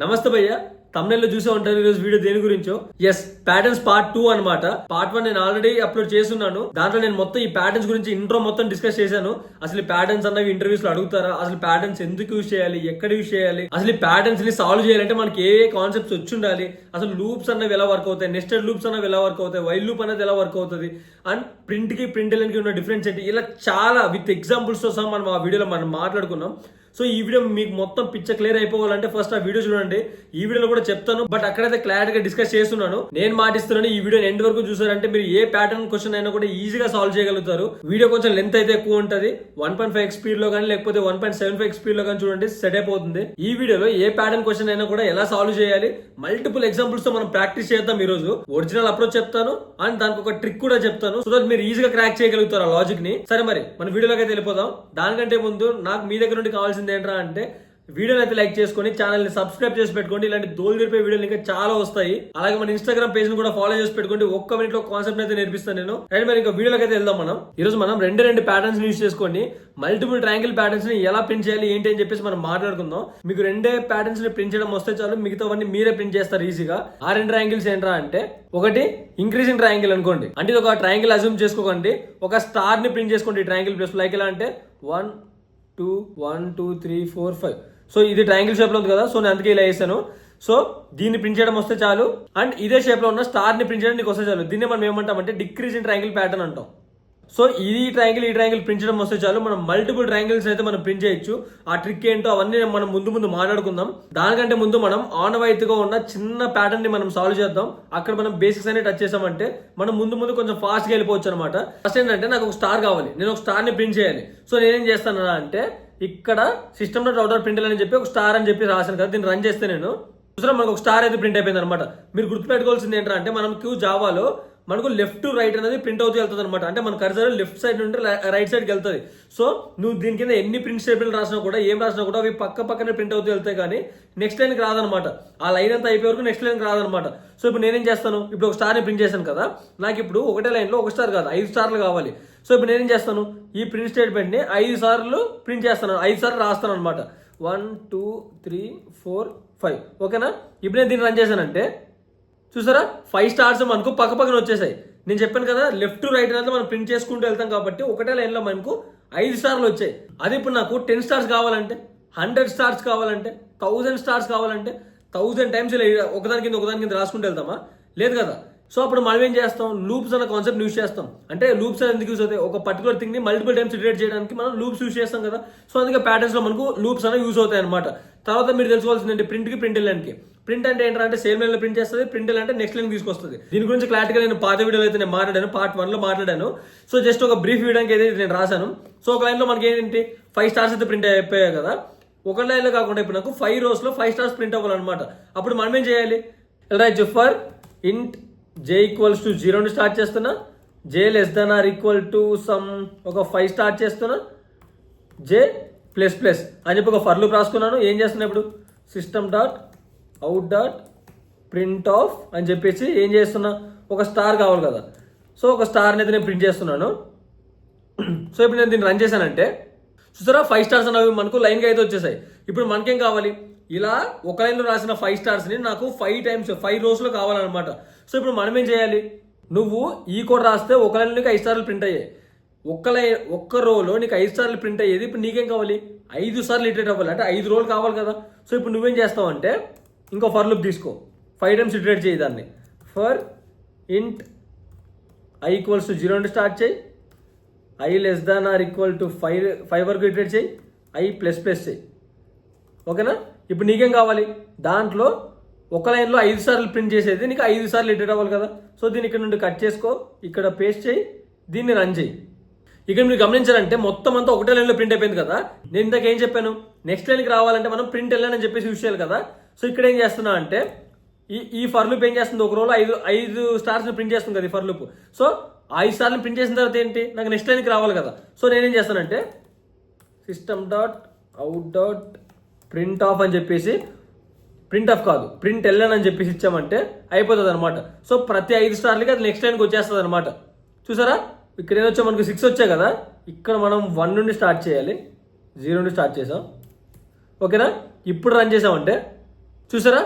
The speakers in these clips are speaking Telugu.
నమస్తే భయ్య, తమిళలో చూసే ఉంటారు ఈరోజు వీడియో దేని గురించో. ఎస్, ప్యాటర్న్స్ పార్ట్ 2 అనమాట. పార్ట్ 1 నేను ఆల్రెడీ అప్లోడ్ చేస్తున్నాను. దాంట్లో నేను మొత్తం ఈ ప్యాటర్న్స్ గురించి ఇంట్రో మొత్తం డిస్కస్ చేశాను. అసలు ఈ ప్యాటర్న్స్ అన్నవి ఇంటర్వ్యూస్ లో అడుగుతారా, అసలు ప్యాటర్న్స్ ఎందుకు యూజ్ చేయాలి, ఎక్కడ యూజ్ చేయాలి, అసలు ఈ ప్యాటర్న్స్ ని సాల్వ్ చేయాలంటే మనకి ఏ కాన్సెప్ట్స్ వచ్చి ఉండాలి, అసలు లూప్స్ అన్నవి ఎలా వర్క్ అవుతాయి, నెస్టెడ్ లూప్స్ అన్నవి ఎలా వర్క్ అవుతాయి, వైల్ లూప్ అనేది ఎలా వర్క్ అవుతుంది, అండ్ ప్రింట్ కి ప్రింట్ కి ఉన్న డిఫరెన్స్ ఏంటి, ఇలా చాలా విత్ ఎగ్జాంపుల్స్ తో సహా మనం ఆ వీడియోలో మనం మాట్లాడుకున్నాం. సో ఈ వీడియో మీకు మొత్తం పిక్చర్ క్లియర్ అయిపోవాలంటే ఫస్ట్ ఆ వీడియో చూడండి. ఈ వీడియోలో కూడా చెప్తాను, బట్ అక్కడైతే క్లారిటీగా డిస్కస్ చేస్తున్నాను. నేను మాటిస్తున్నాను, ఈ వీడియో ఎండ్ వరకు చూసారంటే మీరు ఏ ప్యాటర్న్ క్వశ్చన్ అయినా కూడా ఈజీగా సాల్వ్ చేయగలుగుతారు. వీడియో కొంచెం లెంత్ అయితే ఎక్కువ ఉంటుంది. 1.5x స్పీడ్ లో కానీ లేకపోతే 1.75x స్పీడ్ లో కానీ చూడండి, సెట్ అయిపోతుంది. ఈ వీడియోలో ఏ ప్యాటర్న్ క్వశ్చన్ అయినా కూడా ఎలా సాల్వ్ చేయాలి, మల్టిపుల్ ఎగ్జాంపుల్స్ తో మనం ప్రాక్టీస్ చేద్దాం. ఈ రోజు ఒరిజినల్ అప్రోచ్ చెప్తాను అండ్ దానికి ఒక ట్రిక్ కూడా చెప్తాను, సో దట్ మీరు ఈజీగా క్రాక్ చేయగలుగుతారు ఆ లాజిక్ ని. సరే, మరి మన వీడియోలోకి అయితే వెళ్ళిపోదాం. దానికంటే ముందు నాకు మీ దగ్గర నుండి కావాల్సింది ఏంట్రా అంటే వీడియోని అయితే లైక్ చేసుకొని ఛానల్ ని సబ్స్క్రైబ్ చేసి పెట్టుకోండి. ఇలాంటి దోలు తిరిపే వీడియోలు ఇంకా చాలా వస్తాయి. అలాగే మన ఇన్స్టాగ్రామ్ పేజ్ ని కూడా ఫాలో చేసి పెట్టుకోండి. ఒక్క మినిట్ లో కాన్సెప్ట్ అయితే నేర్పిస్తాను నేను. అండ్ మరి ఇంకా వీడియోలోకి అయితే వెళ్దాం. మనం ఈ రోజు మనం రెండు ప్యాటర్న్స్ యూజ్ చేసుకొని మల్టిపుల్ ట్రయాంగిల్ ప్యాటర్న్స్ ని ఎలా ప్రింట్ చేయాలి ఏంటి అని చెప్పేసి మనం మాట్లాడుకుందాం. మీకు రెండే ప్యాటర్న్స్ ని ప్రింట్ చేయడం వస్తే చాలు, మిగతావన్నీ మీరే ప్రింట్ చేస్తారు ఈజీగా. ఆ రెండు ట్రయాంగిల్స్ ఏంట్రా అంటే, ఒకటి ఇంక్రీజింగ్ ట్రయాంగిల్ అనుకోండి, అంటే ఇది ఒక ట్రయాంగిల్ అజ్యూమ్ చేసుకోకండి. ఒక స్టార్ ని ప్రింట్ చేసుకోండి ఈ ట్రయాంగిల్ ప్లేస్. లైక్ ఎలా అంటే 1 2 1 2 3 4 5. సో ఇది ట్రయాంగిల్ షేప్ లో ఉంది కదా, సో నేను అందుకే ఇలా వేసాను. సో దీన్ని ప్రింట్ చేయడం వస్తే చాలు. అండ్ ఇదే షేప్ లో ఉన్న స్టార్ ని ప్రింట్ చేయడం నీకు వస్తే చాలు. దీన్ని మనం ఏమంటామంటే డిక్రీజింగ్ ట్రయాంగిల్ ప్యాటర్న్ అంటాం. సో ఈ ట్రయాంగిల్ ప్రింట్ చేయడం వస్తే చాలు, మనం మల్టిపుల్ ట్రయాంగిల్స్ అయితే మనం ప్రింట్ చేయొచ్చు. ఆ ట్రిక్ ఏంటో అవన్నీ మనం ముందు మాట్లాడుకుందాం. దానికంటే ముందు మనం ఆనవాయితీగా ఉన్న చిన్న ప్యాటర్న్ ని మనం సాల్వ్ చేద్దాం. అక్కడ మనం బేసిక్స్ అనేది టచ్ చేసామంటే మనం ముందు కొంచెం ఫాస్ట్ గా వెళ్ళిపోవచ్చు అనమాట. ఫస్ట్ ఏంటంటే నాకు ఒక స్టార్ కావాలి, నేను ఒక స్టార్ ని ప్రింట్ చేయాలి. సో నేనేం చేస్తాను అంటే, ఇక్కడ సిస్టమ్ డాట్ అవుట్ ప్రింట్ అని చెప్పి ఒక స్టార్ అని చెప్పి రాశాను కదా, దీన్ని రన్ చేస్తే నేను చూసారా మనకు ఒక స్టార్ అయితే ప్రింట్ అయిపోయింది అనమాట. మీరు గుర్తుపెట్టుకోవాల్సింది ఏంటంటే, మనకు జావాలో మనకు లెఫ్ట్ టు రైట్ అనేది ప్రింట్ అవుతూ వెళ్తుంది అనమాట. అంటే మన కర్సర్ లెఫ్ట్ సైడ్ నుండి రైట్ సైడ్కి వెళ్తుంది. సో నువ్వు దీని కింద ఎన్ని ప్రింట్ స్టేట్మెంట్ రాసినా కూడా ఏం రాసినా కూడా అవి పక్కనే ప్రింట్ అవుతూ వెళ్తాయి, కానీ నెక్స్ట్ లైన్కి రాదనమాట. ఆ లైన్ అంతా అయిపోయే వరకు నెక్స్ట్ లైన్కి రాదనమాట. సో ఇప్పుడు నేనేం చేస్తాను, ఇప్పుడు ఒక స్టార్ని ప్రింట్ చేశాను కదా, నాకు ఇప్పుడు ఒకటే లైన్లో ఒక స్టార్ కాదు 5 స్టార్లు కావాలి. సో ఇప్పుడు నేనేం చేస్తాను, ఈ ప్రింట్ స్టేట్మెంట్ని 5 సార్లు ప్రింట్ చేస్తాను, 5 సార్లు రాస్తాను అనమాట. 1 2 3 4 5. ఓకేనా? ఇప్పుడు నేను దీన్ని రన్ చేశానంటే చూసారా 5 స్టార్స్ మనకు పక్కన వచ్చేసాయి. నేను చెప్పాను కదా, లెఫ్ట్ టు రైట్ అనేది మనం ప్రింట్ చేసుకుంటూ వెళ్తాం కాబట్టి ఒకటే లైన్లో మనకు 5 స్టార్లు వచ్చాయి. అది ఇప్పుడు నాకు 10 స్టార్స్ కావాలంటే, 100 స్టార్స్ కావాలంటే, 1000 స్టార్స్ కావాలంటే 1000 టైమ్స్ ఇలా ఒకదాని కింద రాసుకుంటూ వెళ్తామా? లేదు కదా. సో అప్పుడు మనం ఏం చేస్తాం, లూప్స్ అన్న కాన్సెప్ట్ యూజ్ చేస్తాం. అంటే లూప్స్ ఎందుకు యూజ్ అవుతాయి, ఒక పర్టికులర్ థింగ్ ని మల్టిపుల్ టైమ్స్ ఇటరేట్ చేయడానికి మనం లూప్స్ యూజ్ చేస్తాం కదా. సో అందుకే ప్యాటర్న్స్ లో మనకు లూప్స్ అనేవి యూజ్ అవుతాయి అనమాట. తర్వాత మీరు తెలుసుకోవాల్సిందంటే ప్రింట్ కి ప్రింట్ లైన్ కి. ప్రింట్ అంటే ఏంటంటే సేమ్ లైన్ లో ప్రింట్ చేస్తుంది, ప్రింట్ అంటే నెక్స్ట్ లైన్ తీసుకొస్తుంది. దీని గురించి క్లారిటీగా నేను పాత వీడియోలో అయితే నేను మాట్లాడాను, పార్ట్ 1 లో మాట్లాడాను. సో జస్ట్ ఒక బ్రీఫ్ ఇవ్వడానికి అయితే నేను రాశాను. సో ఒక లైన్ లో మనకి ఏంటి 5 స్టార్స్ అయితే ప్రింట్ అయిపోయాయి కదా. ఒక లైన్ లో కాకుండా ఇప్పుడు నాకు 5 rows లో 5 స్టార్స్ ప్రింట్ అవ్వాలన్నమాట. అప్పుడు మనం ఏం చేయాలి, రైట్ ఫర్ ఇంట్ j ఈక్వల్స్ టు 0 ని స్టార్ట్ చేస్తున్నా, j less than or equal to some ఒక 5 స్టార్ట్ చేస్తున్నా, j ప్లస్ ప్లస్ అని చెప్పి ఒక ఫర్ లూప్ రాసుకున్నాను. ఏం చేస్తున్నా ఇప్పుడు system dot out dot print of అని చెప్పేసి ఏం చేస్తున్నా, ఒక స్టార్ కావాలి కదా. సో ఒక స్టార్ని అయితే నేను ప్రింట్ చేస్తున్నాను. సో ఇప్పుడు నేను దీన్ని రన్ చేశానంటే చూసారా 5 స్టార్స్ అనేవి మనకు లైన్గా అయితే వచ్చేసాయి. ఇప్పుడు మనకేం కావాలి, ఇలా ఒక లైన్లో రాసిన 5 స్టార్స్ని నాకు 5 టైమ్స్ 5 rows లో కావాలన్నమాట. సో ఇప్పుడు మనం ఏం చేయాలి, నువ్వు ఈ కోడ్ రాస్తే ఒక లైన్లో నీకు 5 స్టార్లు ప్రింట్ అయ్యాయి. ఒక్క రోలో నీకు 5 స్టార్లు ప్రింట్ అయ్యేది. ఇప్పుడు నీకేం కావాలి, 5 సార్లు ఇటరేట్ అవ్వాలి, అంటే 5 rows కావాలి కదా. సో ఇప్పుడు నువ్వేం చేస్తావు అంటే, ఇంకో ఫర్ లూప్ తీసుకో, 5 టైమ్స్ ఇటరేట్ చేయి దాన్ని. ఫర్ ఇంట్ i ఈక్వల్స్ టు 0 నుండి స్టార్ట్ చేయి, i less than or equal to 5 వరకు ఇటరేట్ చేయి, i ప్లస్ ప్లస్ చేయి. ఓకేనా? ఇప్పుడు నీకేం కావాలి, దాంట్లో ఒక లైన్లో 5 సార్లు ప్రింట్ చేసేది నీకు 5 సార్లు ఇటరేట్ అవ్వాలి కదా. సో దీన్ని ఇక్కడ నుండి కట్ చేసుకో, ఇక్కడ పేస్ట్ చేయి, దీన్ని రన్ చేయి. ఇక్కడ మీరు గమనించాలంటే మొత్తం అంతా ఒకటే లైన్లో ప్రింట్ అయిపోయింది కదా. నేను ఇందాక ఏం చెప్పాను, నెక్స్ట్ లైన్కి రావాలంటే మనం ప్రింట్ వెళ్ళాలని చెప్పేసి యూజ్ చేయాలి కదా. సో ఇక్కడ ఏం చేస్తున్నా అంటే, ఈ ఫర్ లూప్ ఏం చేస్తుంది, ఒక రోలో 5 స్టార్స్ని ప్రింట్ చేస్తుంది కదా ఈ ఫర్ లూప్. సో 5 సార్లు ప్రింట్ చేసిన తర్వాత ఏంటి, నాకు నెక్స్ట్ లైన్కి రావాలి కదా. సో నేనేం చేస్తానంటే system dot out dot print of అని చెప్పేసి, ప్రింట్ ఆఫ్ కాదు ప్రింట్ వెళ్ళాను అని చెప్పేసి ఇచ్చామంటే అయిపోతుంది అనమాట. సో ప్రతి 5 స్టార్లకి అది నెక్స్ట్ లైన్కి వచ్చేస్తుంది అనమాట. చూసారా ఇక్కడ ఏమొచ్చా, మనకు 6 వచ్చాయి కదా. ఇక్కడ మనం 1 నుండి స్టార్ట్ చేయాలి, 0 నుండి స్టార్ట్ చేసాం. ఓకేనా? ఇప్పుడు రన్ చేసామంటే చూసారా,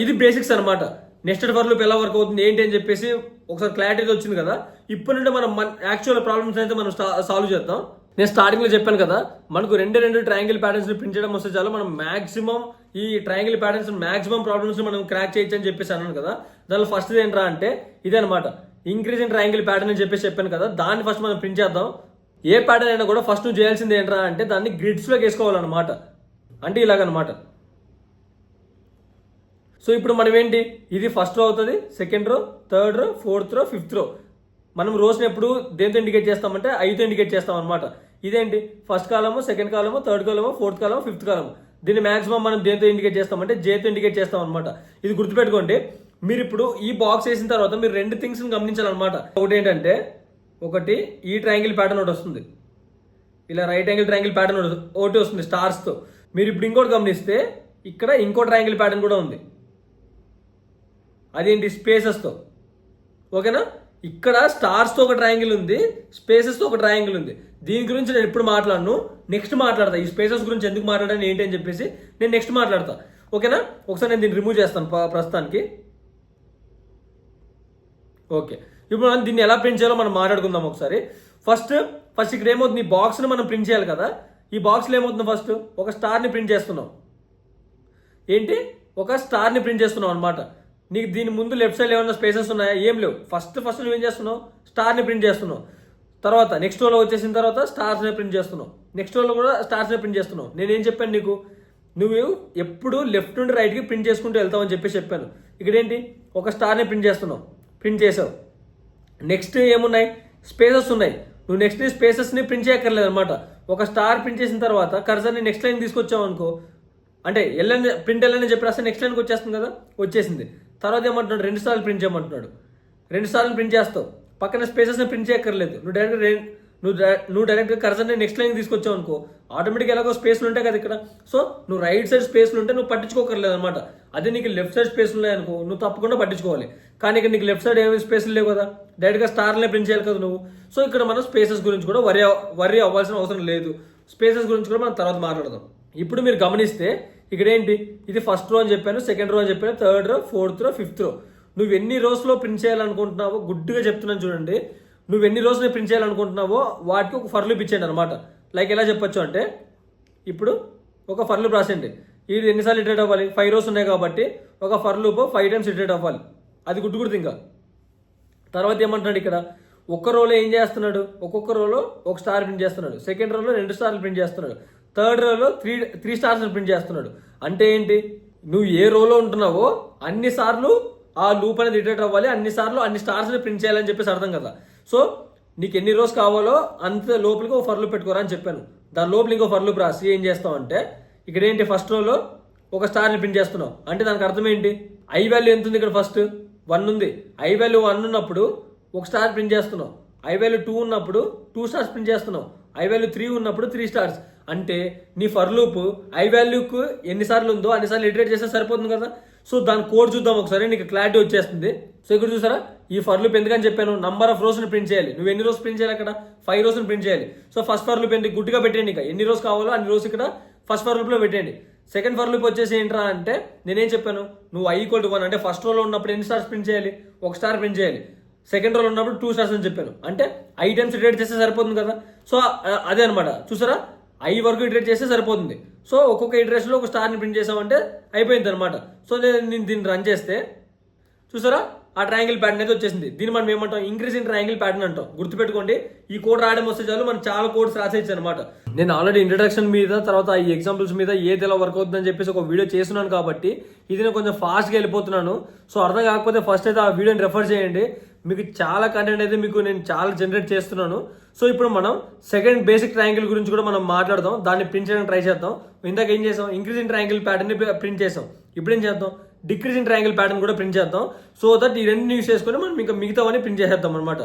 ఇది బేసిక్స్ అనమాట. నెస్టెడ్ ఫర్ లూప్ ఎలా వర్క్ అవుతుంది ఏంటి అని చెప్పేసి ఒకసారి క్లారిటీ వచ్చింది కదా. ఇప్పటి నుండి మనం యాక్చువల్ ప్రాబ్లమ్స్ అయితే మనం సాల్వ్ చేద్దాం. నేను స్టార్టింగ్ లో చెప్పాను కదా, మనకు రెండు ట్రయాంగిల్ ప్యాటర్న్స్ ని ప్రింట్ చేయడం వస్తే చాలు మనం మాక్సిమం ఈ ట్రయాంగిల్ ప్యాటర్న్స్ మాక్సిమం ప్రాబ్లమ్స్ మనం క్రాక్ చేయొచ్చు అని చెప్పేసి అన్నాను కదా. దానిలో ఫస్ట్ ఏంట్రా అంటే ఇదే అనమాట, ఇంక్రీజ్ ఇన్ ట్రయాంగిల్ ప్యాటర్న్ అని చెప్పేసి చెప్పాను కదా. దాన్ని ఫస్ట్ మనం ప్రింట్ చేద్దాం. ఏ ప్యాటర్న్ అయినా కూడా ఫస్ట్ నువ్వు చేయాల్సింది ఏంట్రా అంటే దాన్ని గ్రిడ్స్ లోకి వేసుకోవాలన్నమాట. అంటే ఇలాగనమాట. సో ఇప్పుడు మనం ఏంటి, ఇది ఫస్ట్ రో అవుతుంది, second row, third row, fourth row, fifth రో. మనం రోస్ని ఎప్పుడు దేంతో ఇండికేట్ చేస్తామంటే ఐతో ఇండికేట్ చేస్తాం అనమాట. ఇదేంటి ఫస్ట్ కాలము, సెకండ్ కాలము, థర్డ్ కాలము, ఫోర్త్ కాలము, ఫిఫ్త్ కాలము. దీన్ని మాక్సిమం మనం దేంతో ఇండికేట్ చేస్తామంటే జేతో ఇండికేట్ చేస్తాం అనమాట. ఇది గుర్తుపెట్టుకోండి. మీరు ఇప్పుడు ఈ బాక్స్ వేసిన తర్వాత మీరు రెండు థింగ్స్ గమనించాలన్నమాట. ఒకటి ఏంటంటే, ఒకటి ఈ ట్రయాంగిల్ ప్యాటర్న్ ఒకటి వస్తుంది, ఇలా రైట్ యాంగిల్ ట్రయాంగిల్ ప్యాటర్న్ ఒకటి వస్తుంది స్టార్స్తో. మీరు ఇప్పుడు ఇంకోటి గమనిస్తే ఇక్కడ ఇంకో ట్రయాంగిల్ ప్యాటర్న్ కూడా ఉంది, అదేంటి స్పేసెస్తో. ఓకేనా, ఇక్కడ స్టార్స్తో ఒక ట్రయాంగిల్ ఉంది, స్పేసెస్తో ఒక ట్రయాంగిల్ ఉంది. దీని గురించి నేను ఇప్పుడు మాట్లాడను, నెక్స్ట్ మాట్లాడతా. ఈ స్పేసెస్ గురించి ఎందుకు మాట్లాడాను ఏంటి అని చెప్పేసి నేను నెక్స్ట్ మాట్లాడతా. ఓకేనా, ఒకసారి నేను దీన్ని రిమూవ్ చేస్తాను ప్రస్తుతానికి. ఓకే, ఇప్పుడు మనం దీన్ని ఎలా ప్రింట్ చేయాలో మనం మాట్లాడుకుందాం ఒకసారి. ఫస్ట్ ఇక్కడ ఏమవుతుంది, ఈ బాక్స్ని మనం ప్రింట్ చేయాలి కదా. ఈ బాక్స్లో ఏమవుతుంది, ఫస్ట్ ఒక స్టార్ని ప్రింట్ చేస్తున్నాం. ఏంటి, ఒక స్టార్ని ప్రింట్ చేస్తున్నాం అనమాట. నీకు దీని ముందు లెఫ్ట్ సైడ్ ఏమైనా స్పేసెస్ ఉన్నాయా, ఏం లేవు. ఫస్ట్ నువ్వు ఏం చేస్తున్నావు, స్టార్ని ప్రింట్ చేస్తున్నావు. తర్వాత నెక్స్ట్ రోలో వచ్చేసిన తర్వాత స్టార్స్ని ప్రింట్ చేస్తున్నావు, నెక్స్ట్ రోలో కూడా స్టార్స్ని ప్రింట్ చేస్తున్నావు. నేనేం చెప్పాను నీకు, నువ్వు ఎప్పుడు లెఫ్ట్ నుండి రైట్కి ప్రింట్ చేసుకుంటూ వెళ్తావు అని చెప్పేసి చెప్పాను. ఇక్కడ ఏంటి, ఒక స్టార్ని ప్రింట్ చేస్తున్నావు, ప్రింట్ చేసావు. నెక్స్ట్ ఏమున్నాయి, స్పేసెస్ ఉన్నాయి. నువ్వు నెక్స్ట్ స్పేసెస్ని ప్రింట్ చేయక్కర్లేదు అనమాట. ఒక స్టార్ ప్రింట్ చేసిన తర్వాత కర్సర్ని నెక్స్ట్ లైన్ తీసుకొచ్చావు అనుకో, అంటే ప్రింట్ వెళ్ళని చెప్పి రాస్తే నెక్స్ట్ లైన్కి వచ్చేస్తుంది కదా, వచ్చేసింది. తర్వాత ఏమంటున్నాడు, 2 సార్లు ప్రింట్ చేయమంటున్నాడు. 2 సార్లు ప్రింట్ చేస్తావు, పక్కన స్పేసెస్ని ప్రింట్ చేయక్కర్లేదు. నువ్వు డైరెక్ట్గా కర్సర్ని నెక్స్ట్ లైన్ తీసుకొచ్చావు అనుకో, ఆటోమేటిక్గా ఎలాగో స్పేస్లు ఉంటాయి కదా ఇక్కడ. సో నువ్వు రైట్ సైడ్ స్పేస్లు ఉంటే నువ్వు పట్టించుకోకర్లేదు అనమాట. అదే నీకు లెఫ్ట్ సైడ్ స్పేస్లు ఉన్నాయనుకో, నువ్వు తప్పకుండా పట్టించుకోవాలి. కానీ ఇక్కడ నీకు లెఫ్ట్ సైడ్ ఏమి స్పేస్లు లేవు కదా, డైరెక్ట్గా స్టార్లే ప్రింట్ చేయాలి కదా నువ్వు. సో ఇక్కడ మనం స్పేసెస్ గురించి కూడా వరీ అవ్వాల్సిన అవసరం లేదు. స్పేసెస్ గురించి కూడా మనం తర్వాత మాట్లాడదాం. ఇప్పుడు మీరు గమనిస్తే ఇక్కడ ఏంటి, ఇది ఫస్ట్ రో అని చెప్పాను, సెకండ్ రో అని చెప్పాను, third row, fourth row, fifth రో. నువ్వు ఎన్ని రోస్లో ప్రింట్ చేయాలనుకుంటున్నావో గుడ్డుగా చెప్తున్నాను చూడండి. నువ్వు ఎన్ని రోజులు ప్రింట్ చేయాలనుకుంటున్నావో వాటికి ఒక ఫర్ లూప్ ఇచ్చేయండి అనమాట. లైక్ ఎలా చెప్పొచ్చు అంటే, ఇప్పుడు ఒక ఫర్ లూప్ రాసేయండి. ఇది ఎన్నిసార్లు ఇటరేట్ అవ్వాలి, 5 రోస్ ఉన్నాయి కాబట్టి ఒక ఫర్ లూప్ 5 టైమ్స్ ఇటరేట్ అవ్వాలి. అది గుర్తు ఇంకా. తర్వాత ఏమంటున్నాడు ఇక్కడ, ఒక్క రోలో ఏం చేస్తున్నాడు, ఒక్కొక్క రోలో ఒక స్టార్ ప్రింట్ చేస్తున్నాడు, సెకండ్ రోలో 2 స్టార్లు ప్రింట్ చేస్తున్నాడు, థర్డ్ రోలో 3 స్టార్స్ ప్రింట్ చేస్తున్నాడు. అంటే ఏంటి, నువ్వు ఏ రోలో ఉంటున్నావో అన్ని సార్లు ఆ లూప్ అనేది ఇటరేట్ అవ్వాలి, అన్ని సార్లు అన్ని స్టార్స్ని ప్రింట్ చేయాలని చెప్పేసి అర్థం కదా. సో నీకు ఎన్ని రోస్ కావాలో అంత లోపలికి ఒక ఫర్ లూప్ పెట్టుకోరా అని చెప్పాను. దాని లోపల ఇంకో ఫర్ లూప్ రాసి ఏం చేస్తావు అంటే, ఇక్కడ ఏంటి, ఫస్ట్ రోలో ఒక స్టార్ని ప్రింట్ చేస్తున్నావు. అంటే దానికి అర్థం ఏంటి, ఐ వాల్యూ ఎంత ఉంది ఇక్కడ, ఫస్ట్ 1 ఉంది. ఐ వాల్యూ 1 ఉన్నప్పుడు ఒక స్టార్ ప్రింట్ చేస్తున్నావు. ఐ వాల్యూ 2 ఉన్నప్పుడు 2 స్టార్స్ ప్రింట్ చేస్తున్నావు. ఐ వాల్యూ 3 ఉన్నప్పుడు 3 స్టార్స్. అంటే నీ ఫర్ లూప్ ఐ వాల్యూకు ఎన్నిసార్లు ఉందో అన్నిసార్లు ఇటరేట్ చేస్తే సరిపోతుంది కదా. సో దాని కోడ్ చూద్దాం ఒకసారి, నీకు క్లారిటీ వచ్చేస్తుంది. సో ఇక్కడ చూసారా, ఈ ఫర్ లూప్ ఎందుకని చెప్పాను, నంబర్ ఆఫ్ రోస్ని ప్రింట్ చేయాలి. నువ్వు ఎన్ని రోస్ ప్రింట్ చేయాలి, అక్కడ 5 రోస్ని ప్రింట్ చేయాలి. సో ఫస్ట్ ఫర్ లూప్ ఏంటి, గుడ్డుగా పెట్టండి. ఇక ఎన్ని రోస్ కావాలో అన్ని రోస్ ఇక్కడ ఫస్ట్ ఫర్ లూప్లో పెట్టండి. సెకండ్ ఫర్ లూప్ వచ్చేసి ఏంట్రా అంటే, నేనేం చెప్పాను, నువ్వు i = 1 అంటే ఫస్ట్ రోలో ఉన్నప్పుడు ఎన్ని స్టార్స్ ప్రింట్ చేయాలి, ఒక స్టార్ ప్రింట్ చేయాలి. సెకండ్ రోలో ఉన్నప్పుడు 2 స్టార్స్ అని చెప్పాను. అంటే i టైమ్స్ ఇటరేట్ చేస్తే సరిపోతుంది కదా. సో అదే అనమాట, చూసారా, i వరకు ఇటరేట్ చేస్తే సరిపోతుంది. సో ఒక్కొక్క ఇటరేషన్లో ఒక స్టార్ని ప్రింట్ చేసామంటే అయిపోయింది అనమాట. సో నేను దీన్ని రన్ చేస్తే చూసారా, ఆ ట్రయాంగిల్ ప్యాటర్న్ అయితే వచ్చేసింది. దీన్ని మనం ఏమంటాం, ఇంక్రీజ్ ఇన్ ట్రయాంగిల్ ప్యాటర్న్ అంటాం. గుర్తుపెట్టుకోండి, ఈ కోడ్ రాయడం వస్తే చాలు మనం చాలా కోడ్స్ రాసేయచ్చు అనమాట. నేను ఆల్రెడీ ఇంట్రడక్షన్ మీద, తర్వాత ఈ ఎగ్జాంపుల్స్ మీద ఏది ఎలా వర్క్ అవుతుందని చెప్పేసి ఒక వీడియో చేస్తున్నాను కాబట్టి ఇది నేను కొంచెం ఫాస్ట్గా వెళ్ళిపోతున్నాను. సో అర్థం కాకపోతే ఫస్ట్ అయితే ఆ వీడియోని రెఫర్ చేయండి. మీకు చాలా కంటెంట్ అయితే నేను చాలా జనరేట్ చేస్తున్నాను. సో ఇప్పుడు మనం సెకండ్ బేసిక్ ట్రయాంగిల్ గురించి కూడా మనం మాట్లాడదాం. దాన్ని ప్రింట్ చేయడానికి ట్రై చేద్దాం. ఇందాక ఏం చేసాం, ఇంక్రీజ్ ఇన్ ట్రయాంగిల్ ప్యాటర్న్ని ప్రింట్ చేసాం. ఇప్పుడు ఏం చేద్దాం, డిక్రీజ్ ఇన్ ట్రయాంగిల్ ప్యాటర్న్ కూడా ప్రింట్ చేద్దాం. సో దట్ ఈ రెండు యూస్ చేసుకొని మనం ఇంకా మిగతావన్నీ ప్రింట్ చేసేద్దాం అనమాట.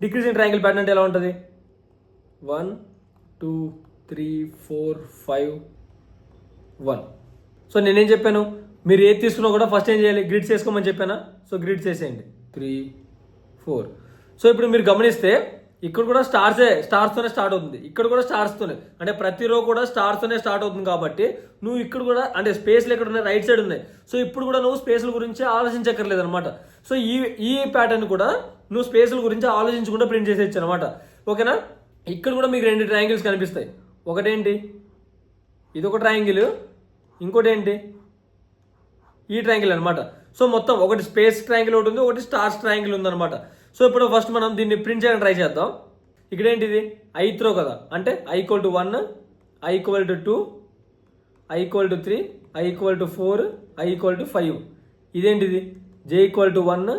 డిక్రీజ్ ఇన్ ట్రయాంగిల్ ప్యాటర్న్ అంటే ఎలా ఉంటుంది, 1 2 3 4 5 1. సో నేనేం చెప్పాను, మీరు ఏది తీసుకున్నా కూడా ఫస్ట్ ఏం చేయాలి, గ్రిడ్స్ వేసుకోమని చెప్పానా. సో గ్రిడ్స్ వేసేయండి 3 4. సో ఇప్పుడు మీరు గమనిస్తే ఇక్కడ కూడా స్టార్స్ తోనే స్టార్ట్ అవుతుంది, ఇక్కడ కూడా స్టార్స్ తోనే, అంటే ప్రతి రో కూడా స్టార్స్ తోనే స్టార్ట్ అవుతుంది. కాబట్టి నువ్వు ఇక్కడ కూడా అంటే స్పేస్లు ఎక్కడ ఉన్నాయి, రైట్ సైడ్ ఉన్నాయి. సో ఇప్పుడు కూడా నువ్వు స్పేస్ల గురించి ఆలోచించక్కర్లేదు అనమాట. సో ఈ ప్యాటర్న్ కూడా నువ్వు స్పేస్ల గురించి ఆలోచించకుండా ప్రింట్ చేసేయచ్చు అనమాట. ఓకేనా. ఇక్కడ కూడా మీకు 2 ట్రయాంగిల్స్ కనిపిస్తాయి. ఒకటేంటి, ఇది ఒక ట్రయాంగిల్, ఇంకోటి ఏంటి ఈ ట్రయాంగిల్ అనమాట. సో మొత్తం ఒకటి స్పేస్ ట్రయాంగిల్ ఒకటి ఉంది, ఒకటి స్టార్స్ ట్రయాంగిల్ ఉందన్నమాట. సో ఇప్పుడు ఫస్ట్ మనం దీన్ని ప్రింట్ చేయడానికి ట్రై చేద్దాం. ఇక్కడ ఏంటిది ఐత్ రో కదా, అంటే i = 1, i = 2, i = 3, i = 4, i = 5. ఇదేంటిది j = 1,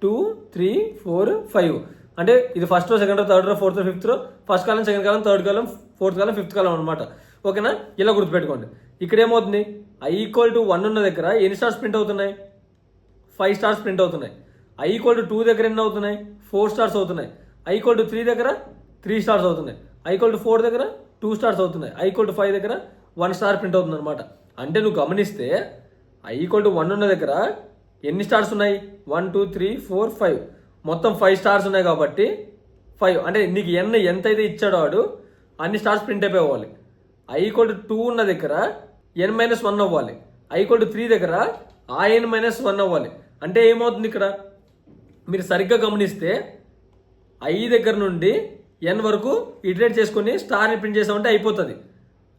2, 3, 4, 5. అంటే ఇది first row, second row, third row, fourth row, fifth row, first column, second column, third column, fourth column, fifth column అనమాట. ఓకేనా. ఇలా గుర్తుపెట్టుకోండి. ఇక్కడ ఏమవుతుంది, i = 1 ఉన్న దగ్గర ఎన్ని స్టార్స్ ప్రింట్ అవుతున్నాయి, 5 స్టార్స్ ప్రింట్ అవుతున్నాయి. i = 2 దగ్గర ఎన్ని అవుతున్నాయి, 4 స్టార్స్ అవుతున్నాయి. i = 3 దగ్గర 3 స్టార్స్ అవుతున్నాయి. i = 4 దగ్గర 2 స్టార్స్ అవుతున్నాయి. i = 5 దగ్గర 1 స్టార్ ప్రింట్ అవుతుంది అనమాట. అంటే నువ్వు గమనిస్తే i = 1 ఉన్న దగ్గర ఎన్ని స్టార్స్ ఉన్నాయి, 1, 2, 3, 4, 5, మొత్తం 5 స్టార్స్ ఉన్నాయి. కాబట్టి 5 అంటే నీకు ఎంత అయితే ఇచ్చాడో వాడు అన్ని స్టార్స్ ప్రింట్ అయిపోవాలి. i = 2 ఉన్న దగ్గర n-1 అవ్వాలి. i = 3 దగ్గర ఆ n-1 అవ్వాలి. అంటే ఏమవుతుంది ఇక్కడ మీరు సరిగ్గా గమనిస్తే i దగ్గర నుండి n వరకు ఇటరేట్ చేసుకొని స్టార్ని ప్రింట్ చేసామంటే అయిపోతుంది.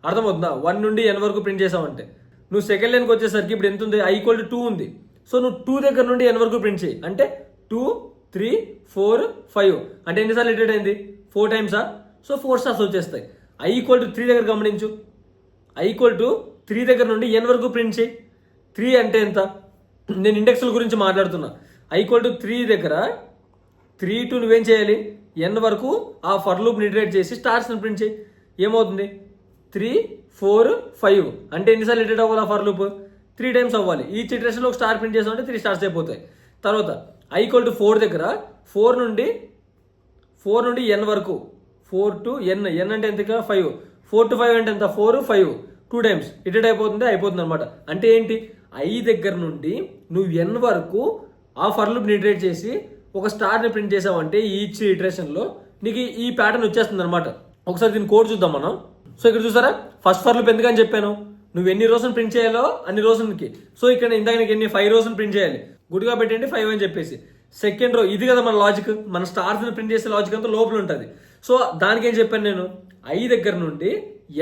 అర్థమవుతుందా. 1 నుండి n వరకు ప్రింట్ చేసామంటే నువ్వు సెకండ్ లైన్కి వచ్చేసరికి ఇప్పుడు ఎంత ఉంది, i = 2 ఉంది. సో నువ్వు 2 దగ్గర నుండి n వరకు ప్రింట్ చేయి. అంటే 2, 3, 4, 5 అంటే ఎన్నిసార్లు ఇటరేట్ అయింది, 4 టైమ్సా. సో 4 స్టార్స్ వచ్చేస్తాయి. i = 3 దగ్గర గమనించు, i = 3 దగ్గర నుండి n వరకు ప్రింట్ చేయి. 3 అంటే ఎంత, నేను ఇండెక్స్ల గురించి మాట్లాడుతున్నా. i = 3 దగ్గర 3 to నువ్వేం చేయాలి, n వరకు ఆ ఫర్ లూప్ని ఇటరేట్ చేసి స్టార్స్ని ప్రింట్ చేయి. ఏమవుతుంది 3, 4, 5 అంటే ఎన్నిసార్లు ఇటరేట్ అవ్వాలి, ఆ ఫర్ లూప్ 3 టైమ్స్ అవ్వాలి. ఈ ఇటరేషన్లో ఒక స్టార్ ప్రింట్ చేసామంటే 3 స్టార్స్ అయిపోతాయి. తర్వాత i = 4 దగ్గర 4 నుండి n వరకు 4 to n అంటే ఎంత, 5, 4 to 5 అంటే ఎంత, 4, 5 2 టైమ్స్ ఇటరేట్ అయిపోతుంది అనమాట. అంటే ఏంటి, i దగ్గర నుండి నువ్వు n వరకు ఆ ఫర్ లూప్ని ఇటరేట్ చేసి ఒక స్టార్ని ప్రింట్ చేసావంటే ఈచ్ ఇటరేషన్లో నీకు ఈ ప్యాటర్న్ వచ్చేస్తుంది అనమాట. ఒకసారి దీని కోడ్ చూద్దాం మనం. సో ఇక్కడ చూసారా, ఫస్ట్ ఫర్ లూప్ ఎందుకని చెప్పాను, నువ్వు ఎన్ని రోజులు ప్రింట్ చేయాలో అన్ని రోజులకి. సో ఇక్కడ ఇందాక నీకు 5 రోజులు ప్రింట్ చేయాలి, గుడిగా పెట్టండి 5 అని చెప్పేసి. సెకండ్ రో ఇది కదా మన లాజిక్, మన స్టార్స్ని ప్రింట్ చేసే లాజిక్ అంతా లోపల ఉంటుంది. సో దానికి ఏం చెప్పాను నేను, i దగ్గర నుండి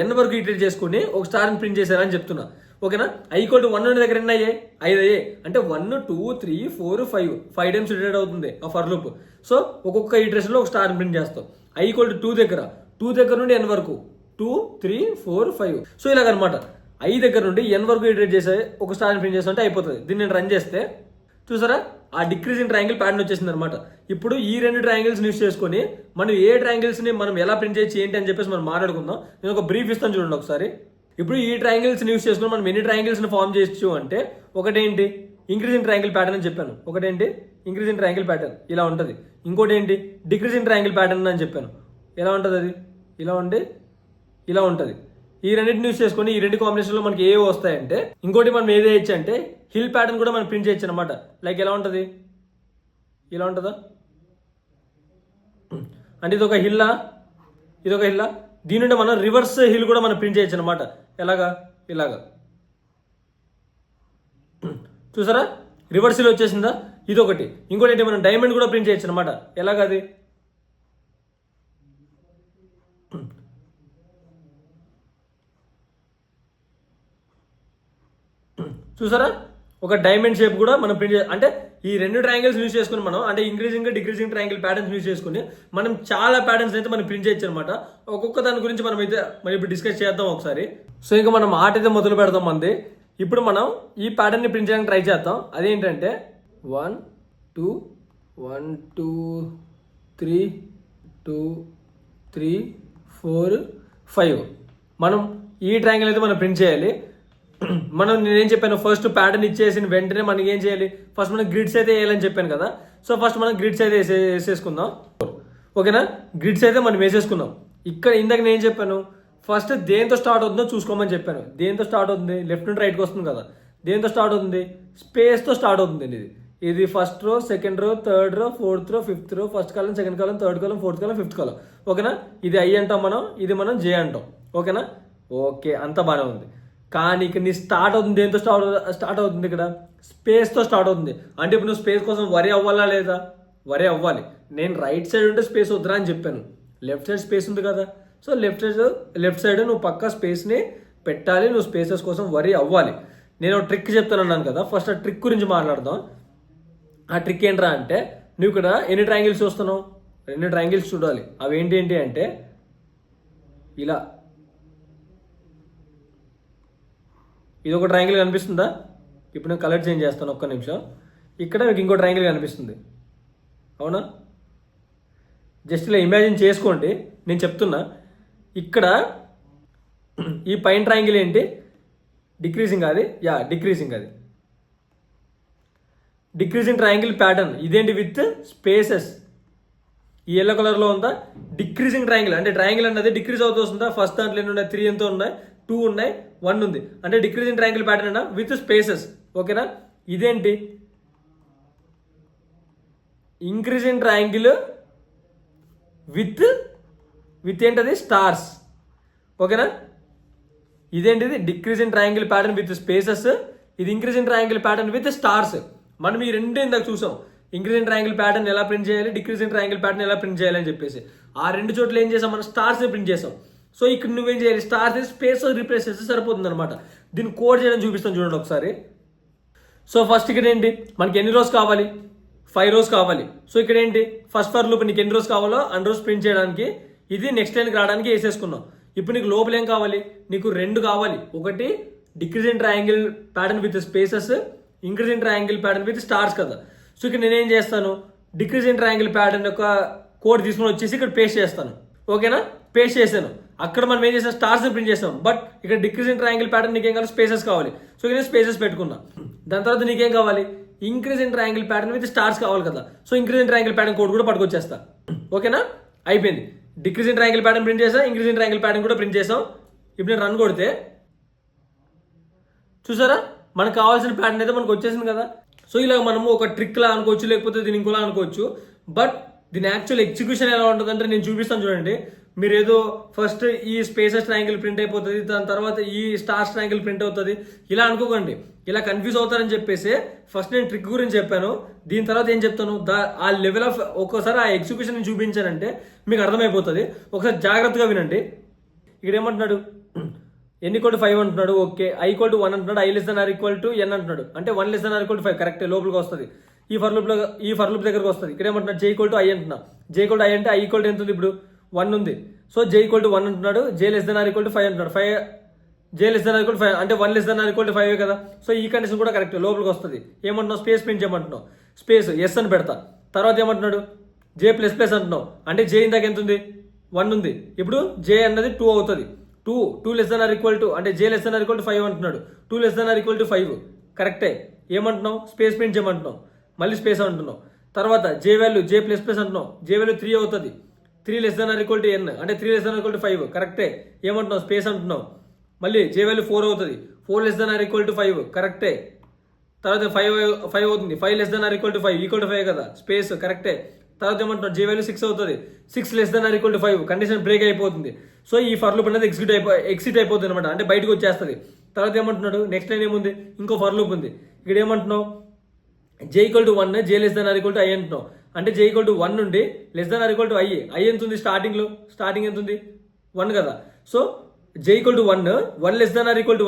n వరకు ఇటరేట్ చేసుకుని ఒక స్టార్ని ప్రింట్ చేశారని చెప్తున్నా. ఓకేనా. i = 1 ఉన్న దగ్గర ఎన్ని అయ్యాయి, 5 అయ్యాయి. అంటే 1, 2, 3, 4, 5 టైమ్స్ ఇటరేట్ అవుతుంది ఆ ఫర్ లూప్. సో ఒక్కొక్క ఇటరేషన్లో ఒక స్టార్ ప్రింట్ చేస్తాం. i = 2 దగ్గర నుండి n వరకు 2, 3, 4, 5. సో ఇలాగనమాట i దగ్గర నుండి n వరకు ఇటరేట్ చేసే ఒక స్టార్ని ప్రింట్ చేస్తుంటే అయిపోతుంది. దీన్ని నేను రన్ చేస్తే చూసారా, ఆ డిక్రీజింగ్ ట్రయాంగిల్ ప్యాటర్న్ వచ్చేసింది అనమాట. ఇప్పుడు ఈ 2 ట్రయాంగిల్స్ యూస్ చేసుకొని మనం ఏ ట్రయాంగిల్స్ని మనం ఎలా ప్రింట్ చేయొచ్చు ఏంటి అని చెప్పేసి మనం మాట్లాడుకుందాం. నేను ఒక బ్రీఫ్ ఇస్తాను చూడండి ఒకసారి. ఇప్పుడు ఈ ట్రయాంగిల్స్ యూస్ చేసుకుని మనం ఎన్ని ట్రయాంగిల్స్ని ఫామ్ చేయొచ్చు అంటే, ఒకటేంటి ఇంక్రీజింగ్ ట్రయాంగిల్ ప్యాటర్న్ అని చెప్పాను, ఒకటేంటి ఇంక్రీజింగ్ ట్రయాంగిల్ ప్యాటర్న్ ఇలా ఉంటుంది, ఇంకోటి ఏంటి డిక్రీజింగ్ ట్రయాంగిల్ ప్యాటర్న్ అని చెప్పాను. ఎలా ఉంటుంది అది, ఇలా ఉంటుంది. ఈ రెండింటిని యూస్ చేసుకొని ఈ 2 కాంబినేషన్లో మనకి ఏ వస్తాయంటే, ఇంకోటి మనం ఏది చేయొచ్చు అంటే హిల్ ప్యాటర్న్ కూడా మనం ప్రింట్ చేయొచ్చు అనమాట. లైక్ ఎలా ఉంటుంది, ఇలా ఉంటుందా, అంటే ఇదొక హిల్లా, దీని నుండి మనం రివర్స్ హిల్ కూడా మనం ప్రింట్ చేయొచ్చు అనమాట. ఇలాగా చూసారా, రివర్స్ హిల్ వచ్చేసిందా. ఇదొకటి. ఇంకోటి ఏంటి, మనం డైమండ్ కూడా ప్రింట్ చేయొచ్చు అనమాట. ఎలాగది, చూసారా, ఒక డైమండ్ షేప్ కూడా మనం ప్రింట్ అంటే ఈ 2 ట్రయాంగిల్స్ యూజ్ చేసుకుని మనం అంటే increasing decreasing triangle patterns use చేసుకుని మనం చాలా ప్యాటర్న్స్ అయితే మనం ప్రింట్ చేయొచ్చు అనమాట. ఒక్కొక్క దాని గురించి మనం అయితే మరి ఇప్పుడు డిస్కస్ చేద్దాం ఒకసారి. సో ఇంకా మనం ఆర్ట్ అయితే మొదలు పెడదాం మంది. ఇప్పుడు మనం ఈ ప్యాటర్న్ని ప్రింట్ చేయడానికి ట్రై చేద్దాం. అదేంటంటే 1, 2, 1, 2, 3, 2, 3, 4, 5 మనం ఈ ట్రయాంగిల్ అయితే మనం ప్రింట్ చేయాలి. నేనేం చెప్పాను, ఫస్ట్ ప్యాటర్న్ ఇచ్చేసిన వెంటనే మనకి ఏం చేయాలి, ఫస్ట్ మనం గ్రిడ్స్ అయితే వేయాలని చెప్పాను కదా. సో ఫస్ట్ మనం గ్రిడ్స్ అయితే వేసేసుకుందాం. ఓకేనా, గ్రిడ్స్ అయితే మనం వేసేసుకుందాం. ఇక్కడ ఇందాక నేను చెప్పాను, ఫస్ట్ దేంతో స్టార్ట్ అవుతుందో చూసుకోమని చెప్పాను. దేంతో స్టార్ట్ అవుతుంది, లెఫ్ట్ నుండి రైట్కి వస్తుంది కదా. దేంతో స్టార్ట్ అవుతుంది, స్పేస్తో స్టార్ట్ అవుతుంది. ఇది ఇది first row, second row, third row, fourth row, fifth row, first column, second column, third column, fourth column, fifth column. ఓకేనా? ఇది ఐ అంటాం మనం, ఇది మనం జే అంటాం. ఓకేనా? ఓకే, అంత బాగానే ఉంది. కానీ ఇక్కడ నీ స్టార్ట్ అవుతుంది దేంతో స్టార్ట్ అవుతుంది? ఇక్కడ స్పేస్తో స్టార్ట్ అవుతుంది. అంటే ఇప్పుడు నువ్వు స్పేస్ కోసం వరి అవ్వాలా లేదా? వరి అవ్వాలి. నేను రైట్ సైడ్ ఉంటే స్పేస్ వద్దురా అని చెప్పాను. లెఫ్ట్ సైడ్ స్పేస్ ఉంది కదా, సో లెఫ్ట్ సైడ్ నువ్వు పక్కా స్పేస్ని పెట్టాలి. నువ్వు స్పేసెస్ కోసం వరి అవ్వాలి. నేను ట్రిక్ చెప్తాను అన్నాను కదా, ఫస్ట్ ఆ ట్రిక్ గురించి మాట్లాడదాం. ఆ ట్రిక్ ఏంట్రా అంటే, నువ్వు ఇక్కడ ఎన్ని ట్రయాంగిల్స్ చూస్తున్నావు? 2 ట్రయాంగిల్స్ చూడాలి. అవి ఏంటి అంటే ఇలా, ఇది ఒక ట్రయాంగిల్ కనిపిస్తుందా? ఇప్పుడు నేను కలర్ చేంజ్ చేస్తాను, ఒక్క నిమిషం. ఇక్కడ మీకు ఇంకో ట్రయాంగిల్ కనిపిస్తుంది, అవునా? జస్ట్ ఇలా ఇమాజిన్ చేసుకోండి, నేను చెప్తున్నా. ఇక్కడ ఈ పైన ట్రయాంగిల్ ఏంటి? డిక్రీజింగ్. అది డిక్రీజింగ్. అది డిక్రీజింగ్ ట్రయాంగిల్ ప్యాటర్న్. ఇదేంటి? With spaces. ఈ ఎల్లో కలర్లో ఉందా? Decreasing triangle. అంటే ట్రయాంగిల్ అన్నది డిక్రీజ్ అవుతూ వస్తుందా? ఫస్ట్ దాంట్లో ఎన్ని ఉన్నాయి? 3 ఎంతో ఉన్నాయి, 2 ఉన్నాయి, 1 ఉంది. అంటే డిక్రీజింగ్ ట్రయాంగిల్ ప్యాటర్న్ అన్న విత్ స్పేసెస్. ఓకేనా? ఇదేంటి? ఇంక్రీజింగ్ ట్రయాంగిల్ విత్ ఏంటది? స్టార్స్. ఓకేనా? ఇదేంటిది? Decreasing triangle pattern with spaces. ఇది increasing triangle pattern with stars. మనం ఈ రెండే ఇందాక చూసాం. ఇంక్రీజింగ్ ట్రయాంగిల్ ప్యాటర్న్ ఎలా ప్రింట్ చేయాలి, డిక్రీజింగ్ ట్రయాంగిల్ ప్యాటర్న్ ఎలా ప్రింట్ చేయాలని చెప్పేసి. ఆ 2 చోట్ల ఏం చేసాం? మనం స్టార్స్ని ప్రింట్ చేసాం. సో ఇక్కడ నువ్వేం చేయాలి? స్టార్స్ స్పేస్ రీప్లేస్ చేస్తే సరిపోతుంది అనమాట. దీన్ని కోడ్ చేయడం చూపిస్తాను చూడండి ఒకసారి. సో ఫస్ట్ ఇక్కడ ఏంటి? మనకి ఎన్ని రోస్ కావాలి? 5 రోస్ కావాలి. సో ఇక్కడ ఏంటి? ఫస్ట్ ఫర్ లూప్ నీకు ఎన్ని రోస్ కావాలో అన్ని రోస్ ప్రింట్ చేయడానికి ఇది నెక్స్ట్ లైన్కి రావడానికి వేసేసుకున్నాం. ఇప్పుడు నీకు లోపల ఏం కావాలి? నీకు 2 కావాలి. ఒకటి decreasing triangle pattern with spaces, increasing triangle pattern with stars కదా. సో ఇక్కడ నేనేం చేస్తాను? డిక్రీజింగ్ ట్రయాంగిల్ ప్యాటర్న్ యొక్క కోడ్ తీసుకొని వచ్చేసి ఇక్కడ పేస్ట్ చేస్తాను. ఓకేనా? పేస్ట్ చేశాను. అక్కడ మనం ఏం చేసాం? స్టార్స్ ప్రింట్ చేస్తాం. బట్ ఇక్కడ డిక్రీజింగ్ ట్రయాంగిల్ ప్యాటర్న్ నీకేం కావాలి? స్పేసెస్ కావాలి. సో ఇక్కడ స్పేసెస్ పెట్టుకున్నా. దాని తర్వాత నీకేం కావాలి? Increasing triangle pattern with stars కావాలి కదా. So increasing triangle pattern code కూడా పట్టుకొచ్చేస్తా. ఓకేనా? అయిపోయింది. డిక్రీజింగ్ ట్రయాంగిల్ ప్యాటర్న్ ప్రింట్ చేసాం, ఇంక్రీజింగ్ ట్రయాంగిల్ ప్యాటర్న్ కూడా ప్రింట్ చేసాం. ఇప్పుడు నేను రన్ కొడితే చూసారా, మనకు కావాల్సిన ప్యాటర్న్ అయితే మనకు వచ్చేసింది కదా. సో ఇలా మనము ఒక ట్రిక్ లా అనుకోవచ్చు, లేకపోతే దీని ఇంకోలా అనుకోవచ్చు. బట్ దీని యాక్చువల్ ఎగ్జిక్యూషన్ ఎలా ఉంటుంది అంటే నేను చూపిస్తాను చూడండి. మీరు ఏదో ఫస్ట్ ఈ స్పేసెస్ ట్రయాంగిల్ ప్రింట్ అయిపోతుంది, దాని తర్వాత ఈ స్టార్స్ ట్రయాంగిల్ ప్రింట్ అవుతుంది ఇలా అనుకోకండి. ఇలా కన్ఫ్యూజ్ అవుతారని చెప్పేసి ఫస్ట్ నేను ట్రిక్ గురించి చెప్పాను. దీని తర్వాత ఏం చెప్తాను? ఆ లెవెల్ ఆఫ్ ఒక్కోసారి ఆ ఎగ్జిక్యూషన్ చూపించానంటే మీకు అర్థమైపోతుంది. ఒకసారి జాగ్రత్తగా వినండి. ఇక్కడ ఏమంటున్నాడు? n = 5 అంటున్నాడు. ఓకే. i = 1 అంటున్నాడు. i ≤ n అంటున్నాడు. అంటే 1 ≤ 5 కరెక్టే, లోపలికి వస్తుంది. ఈ ఫర్ లూప్ దగ్గరకు వస్తుంది. ఇక్కడ ఏమంటున్నాడు? j = i అంటున్నా. j = i అంటే i ఎంత ఉంది? ఇప్పుడు 1 ఉంది. సో j = 1 అంటున్నాడు. j ≤ 5 అంటున్నాడు. j ≤ 5 అంటే 1 ≤ 5 కదా. సో ఈ కండిషన్ కూడా కరెక్ట్, లోపలికి వస్తుంది. ఏమంటున్నావు? స్పేస్ ప్రింట్ చేయమంటున్నావు. స్పేస్ ఎస్ అని పెడతా. తర్వాత ఏమంటున్నాడు? j ++ అంటున్నావు. అంటే j ఇందాక ఎంత ఉంది? 1 ఉంది. ఇప్పుడు j అన్నది 2 అవుతుంది. 2 ≤ అంటే j ≤ 5 అంటున్నాడు. 2 ≤ 5 కరెక్టే. ఏమంటున్నావు? స్పేస్ ప్రింట్ చేయమంటున్నావు. మళ్ళీ స్పేస్ అంటున్నావు. తర్వాత j వాల్యూ j ++ అంటున్నావు. j వాల్యూ 3 అవుతుంది. 3 ≤ n అంటే 3 ≤ 5 కరెక్టే. ఏమంటున్నావు? స్పేస్ అంటున్నావు. మళ్ళీ j వాల్యూ 4 అవుతుంది. 4 ≤ 5 కరెక్టే. తర్వాత 5 అవుతుంది. 5 ≤ 5 5 కదా. స్పేస్ కరెక్టే. తర్వాత ఏమంటున్నాడు? j వాల్యూ 6 అవుతుంది. 6 ≤ 5 కండిషన్ బ్రేక్ అయిపోతుంది. సో ఈ ఫర్ లూప్ అనేది ఎగ్జిట్ అయిపోతుంది అనమాట, అంటే బయటకు వచ్చేస్తుంది. తర్వాత ఏమంటున్నాడు? నెక్స్ట్ లైన్ ఏముంది? ఇంకో ఫర్ లూప్ ఉంది. ఇక్కడ ఏమంటున్నావు? j = 1 j ≤ i అంటున్నావు. అంటే j = 1 నుండి ≤ i ఎంత ఉంది? స్టార్టింగ్ ఎంత ఉంది? 1 కదా. సో j = 1 1 ≤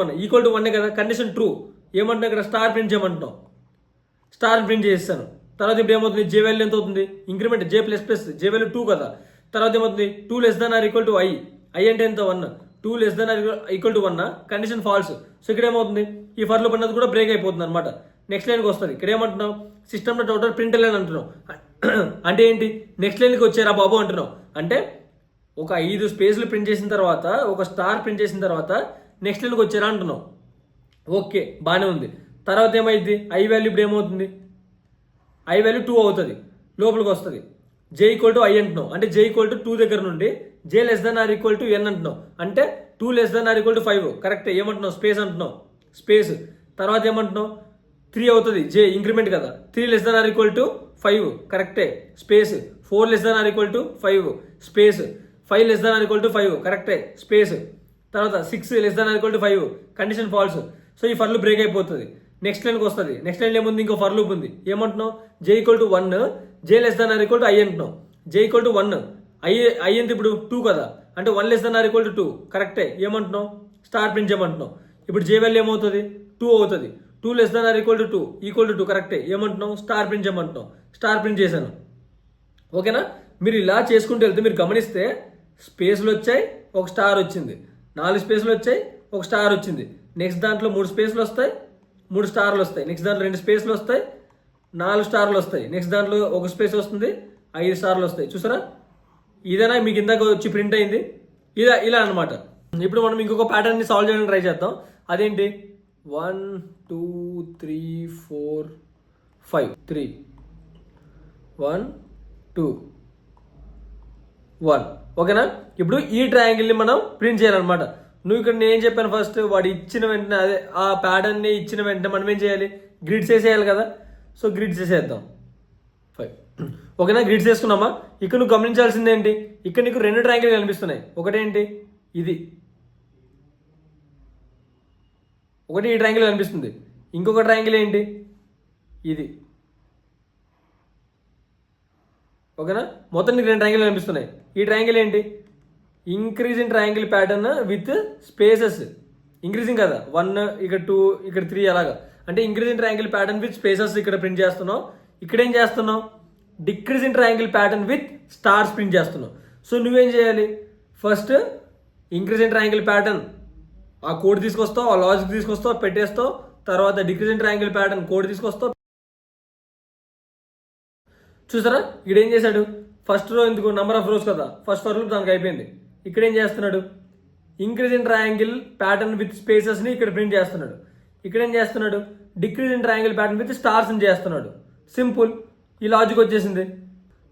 1 = 1 కదా. Condition true. ఏమంటున్నావు? ఇక్కడ స్టార్ ప్రింట్ చేయమంటున్నావు. స్టార్ ప్రింట్ చేస్తాను. తర్వాత ఇప్పుడు ఏమవుతుంది? j వాల్యూ ఎంత అవుతుంది? ఇంక్రిమెంట్ j ++ j వాల్యూ 2 కదా. తర్వాత ఏమవుతుంది? 2 ≤ i అంటే ఎంత? 1. 2 ≤ 1 కండిషన్ ఫాల్స్. సో ఇక్కడ ఏమవుతుంది? ఈ ఫర్ లూప్ అన్నది కూడా బ్రేక్ అయిపోతుంది అనమాట. నెక్స్ట్ లైన్కి వస్తుంది. ఇక్కడ ఏమంటున్నావు? సిస్టమ్లో టోటల్ ప్రింట్ లైన్ అంటున్నావు. అంటే ఏంటి? నెక్స్ట్ లైన్కి వచ్చారా బాబు అంటున్నావు. అంటే ఒక 5 స్పేస్లు ప్రింట్ చేసిన తర్వాత, ఒక స్టార్ ప్రింట్ చేసిన తర్వాత నెక్స్ట్ లైన్కి వచ్చారా అంటున్నావు. ఓకే, బాగానే ఉంది. తర్వాత ఏమైంది? i వాల్యూ ఇప్పుడు ఏమవుతుంది? i వాల్యూ 2 అవుతుంది. లోపలికి వస్తుంది. j = i అంటున్నావు. అంటే j = 2 దగ్గర నుండి j ≤ n అంటున్నావు. అంటే 2 ≤ 5 కరెక్ట్. ఏమంటున్నావు? స్పేస్ అంటున్నావు. స్పేస్. తర్వాత ఏమంటున్నావు? 3 అవుతుంది, జే ఇంక్రిమెంట్ కదా. 3 less than or equal to 5 కరెక్టే space. 4 less than or equal to 5 space. 5 less than or equal to 5 కరెక్టే స్పేస్. తర్వాత 6 less than or equal to 5 condition false. So ఈ ఫర్ లూప్ బ్రేక్ అయిపోతుంది. నెక్స్ట్ లైన్కి వస్తుంది. నెక్స్ట్ లైన్ ఏముంది, ఇంకో ఫర్ లూప్ ఉంది. ఏమంటున్నావు, J equal to 1, J less than or equal to I అంటున్నావు. జే ఈక్వల్ టు 1, ఐ ఎంత ఇప్పుడు 2 కదా, అంటే 1 less than or equal to 2 కరెక్టే. ఏమంటున్నావు, స్టార్ ప్రింట్ చేయమంటున్నావు. ఇప్పుడు జే వాల్యూ ఏమవుతుంది, 2 అవుతుంది. 2 less than or equal to 2 కరెక్టే. ఏమంటున్నావు, స్టార్ ప్రింట్ చేయమంటున్నావు. స్టార్ ప్రింట్ చేశాను. ఓకేనా. మీరు ఇలా చేసుకుంటూ వెళ్తే మీరు గమనిస్తే స్పేస్లు వచ్చాయి, ఒక స్టార్ వచ్చింది. 4 స్పేస్లు వచ్చాయి, ఒక స్టార్ వచ్చింది. నెక్స్ట్ దాంట్లో 3 స్పేస్లు వస్తాయి, 3 స్టార్లు వస్తాయి. నెక్స్ట్ దాంట్లో 2 స్పేస్లు వస్తాయి, 4 స్టార్లు వస్తాయి. నెక్స్ట్ దాంట్లో 1 స్పేస్ వస్తుంది, 5 స్టార్లు వస్తాయి. చూసారా, ఇదేనా మీకు ఇందాక వచ్చి ప్రింట్ అయింది. ఇలా అనమాట. ఇప్పుడు మనం ఇంకొక ప్యాటర్న్ని సాల్వ్ చేయడానికి ట్రై చేద్దాం. అదేంటి, 1 2 3 4 5 3 1 2 1. ఓకేనా. ఇప్పుడు ఈ ట్రయాంగిల్ని మనం ప్రింట్ చేయాలన్నమాట. నువ్వు ఇక్కడ నేను ఏం చెప్పాను, ఫస్ట్ వాడు ఇచ్చిన వెంటనే అదే ఆ ప్యాటర్న్ని ఇచ్చిన వెంటనే మనం ఏం చేయాలి, గ్రిడ్స్ వేసేయాలి కదా. సో గ్రిడ్స్ వేసేద్దాం 5. ఓకేనా, గ్రిడ్స్ వేసుకున్నామా. ఇక్కడ నువ్వు గమనించాల్సింది ఏంటి, ఇక్కడ నీకు 2 ట్రయాంగిల్ కనిపిస్తున్నాయి. ఒకటేంటి ఇది, ఒకటి ఈ ట్రయాంగిల్ కనిపిస్తుంది. ఇంకొక ట్రయాంగిల్ ఏంటి, ఇది. ఓకేనా, మొత్తం నీకు 2 ట్రయాంగిల్ కనిపిస్తున్నాయి. ఈ ట్రయాంగిల్ ఏంటి, increasing triangle pattern with spaces. Increasing కదా, 1 ఇక్కడ 2 ఇక్కడ 3 అలాగా. అంటే increasing triangle pattern with spaces ఇక్కడ ప్రింట్ చేస్తున్నావు. ఇక్కడ ఏం చేస్తున్నావు, decreasing triangle pattern with stars print చేస్తున్నావు. సో నువ్వేం చేయాలి, ఫస్ట్ ఇంక్రీజింగ్ ట్రయాంగిల్ ప్యాటర్న్ ఆ కోడ్ తీసుకొస్తావు, ఆ లాజిక్ తీసుకొస్తావు, పెట్టేస్తావు. తర్వాత డిక్రీజింగ్ ట్రయాంగిల్ ప్యాటర్న్ కోడ్ తీసుకొస్తావు. చూసారా, ఇక్కడ ఏం చేశాడు, ఫస్ట్ రో ఎందుకు నెంబర్ ఆఫ్ రోస్ కదా, ఫస్ట్ ఫర్ లూప్ దానికి అయిపోయింది. ఇక్కడ ఏం చేస్తున్నాడు, ఇంక్రీజింగ్ ట్రయాంగిల్ ప్యాటర్న్ విత్ స్పేసెస్ని ఇక్కడ ప్రింట్ చేస్తున్నాడు. ఇక్కడ ఏం చేస్తున్నాడు, డిక్రీజింగ్ ట్రయాంగిల్ ప్యాటర్న్ విత్ స్టార్స్ని చేస్తున్నాడు. సింపుల్, ఈ లాజిక్ వచ్చేసింది.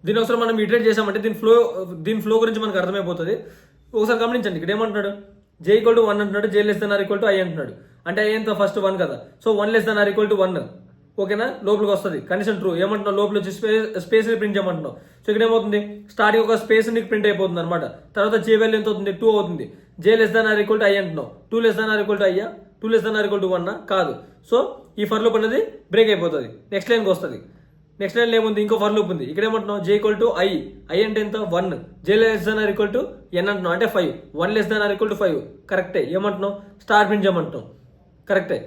దీని ఒకసారి మనం ఇటరేట్ చేసామంటే దీని ఫ్లో గురించి మనకు అర్థమైపోతుంది. ఒకసారి గమనించండి, ఇక్కడ ఏమంటున్నాడు, జే ఈక్వల్ టు 1 అంటున్నాడు, J less than or equal to I అంటున్నాడు. అంటే ఐ ఎంత ఫస్ట్ 1 కదా, so 1 less than or equal to 1. ఓకేనా, లోపలికి వస్తుంది కండిషన్ ట్రూ. ఏమంటున్నావు, లోపల వచ్చి స్పేస్ ప్రింట్ చేయమంటున్నావు. సో ఇక్కడ ఏమవుతుంది, స్టార్టింగ్ ఒక స్పేస్ నీకు ప్రింట్ అయిపోతుంది అనమాట. తర్వాత జే వాల్యూ ఎంత అవుతుంది, 2 అవుతుంది. J less than or equal to I అంటున్నావు. 2 less than or equal to I, 2 less than or equal to 1 కాదు. సో ఈ ఫర్ లూప్ అనేది బ్రేక్ అయిపోతుంది. నెక్స్ట్ లైన్కి వస్తుంది. నెక్స్ట్ లైన్ ఏముంది, ఇంకో ఫర్ లూప్ ఉంది. ఇక్కడ ఏమంటున్నావు, జే ఈక్వల్ టు ఐ అంటే ఎంత 1. J less than or equal to N అంటున్నావు, అంటే 5. 1 less than or equal to 5 కరెక్టే. ఏమంటున్నావు, స్టార్ ప్రింట్ చేయమంటున్నావు. కరెక్టే,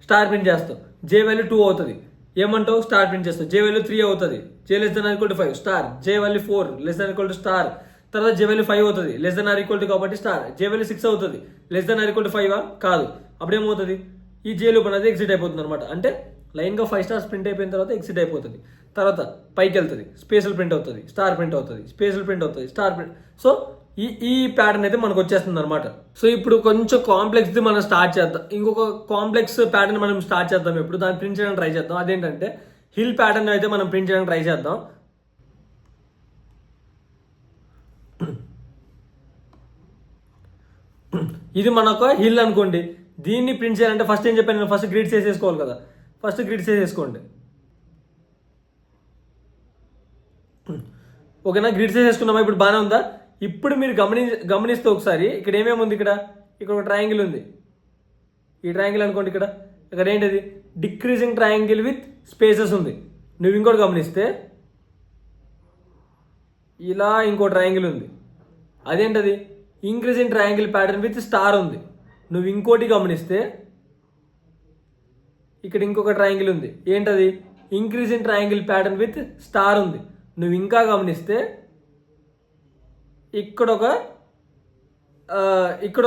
స్టార్ ప్రింట్ చేస్తావు. జే వాల్యూ 2 అవుతుంది. ఏమంటావు, స్టార్ ప్రింట్ చేస్తావు. జే వాల్యూ 3 అవుతుంది. J less than or equal to 5 star. J value 4 less than equal to star. తర్వాత జే వాల్యూ 5 అవుతుంది, less than or equal to కాబట్టి స్టార్. జే వాల్యూ 6 అవుతుంది, less than or equal to 5 కాదు. అప్పుడు ఏమవుతుంది, ఈ జే లూప్ అనేది ఎగ్జిట్ అయిపోతుంది అనమాట. అంటే లైన్గా 5 స్టార్స్ ప్రింట్ అయిపోయిన తర్వాత ఎగ్జిట్ అయిపోతుంది. తర్వాత పైకి వెళ్తుంది, స్పేషల్ ప్రింట్ అవుతుంది, స్టార్ ప్రింట్ అవుతుంది, స్పేషల్ ప్రింట్ అవుతుంది, స్టార్ ప్రింట్. సో ఈ ప్యాటర్న్ అయితే మనకు వచ్చేస్తుంది అనమాట. సో ఇప్పుడు కొంచెం కాంప్లెక్స్ది మనం స్టార్ట్ చేద్దాం. ఇంకొక కాంప్లెక్స్ ప్యాటర్న్ మనం స్టార్ట్ చేద్దాం. ఇప్పుడు దాన్ని ప్రింట్ చేయడానికి ట్రై చేద్దాం. అదేంటంటే హిల్ ప్యాటర్న్ అయితే మనం ప్రింట్ చేయడానికి ట్రై చేద్దాం. ఇది మనకు హిల్ అనుకోండి. దీన్ని ప్రింట్ చేయాలంటే ఫస్ట్ ఏం చెప్పాను, ఫస్ట్ గ్రిడ్స్ వేసేసుకోవాలి కదా. ఫస్ట్ గ్రిడ్స్ వేసేసుకోండి. ఓకేనా, గ్రిడ్స్ వేసేసుకున్నామా, ఇప్పుడు బాగానే ఉందా. ఇప్పుడు మీరు గమనిస్తే ఒకసారి ఇక్కడ ఏమేమి ఉంది, ఇక్కడ ఒక ట్రయాంగిల్ ఉంది. ఈ ట్రయాంగిల్ అనుకోండి, ఇక్కడ ఏంటిది, డిక్రీజింగ్ ట్రయాంగిల్ విత్ స్పేసెస్ ఉంది. నువ్వు ఇంకోటి గమనిస్తే ఇలా ఇంకో ట్రయాంగిల్ ఉంది. అదేంటది, increasing triangle pattern with star ఉంది. నువ్వు ఇంకోటి గమనిస్తే ఇక్కడ ఇంకొక ట్రయాంగిల్ ఉంది. ఏంటది, increasing triangle pattern with star ఉంది. నువ్వు ఇంకా గమనిస్తే ఇక్కడ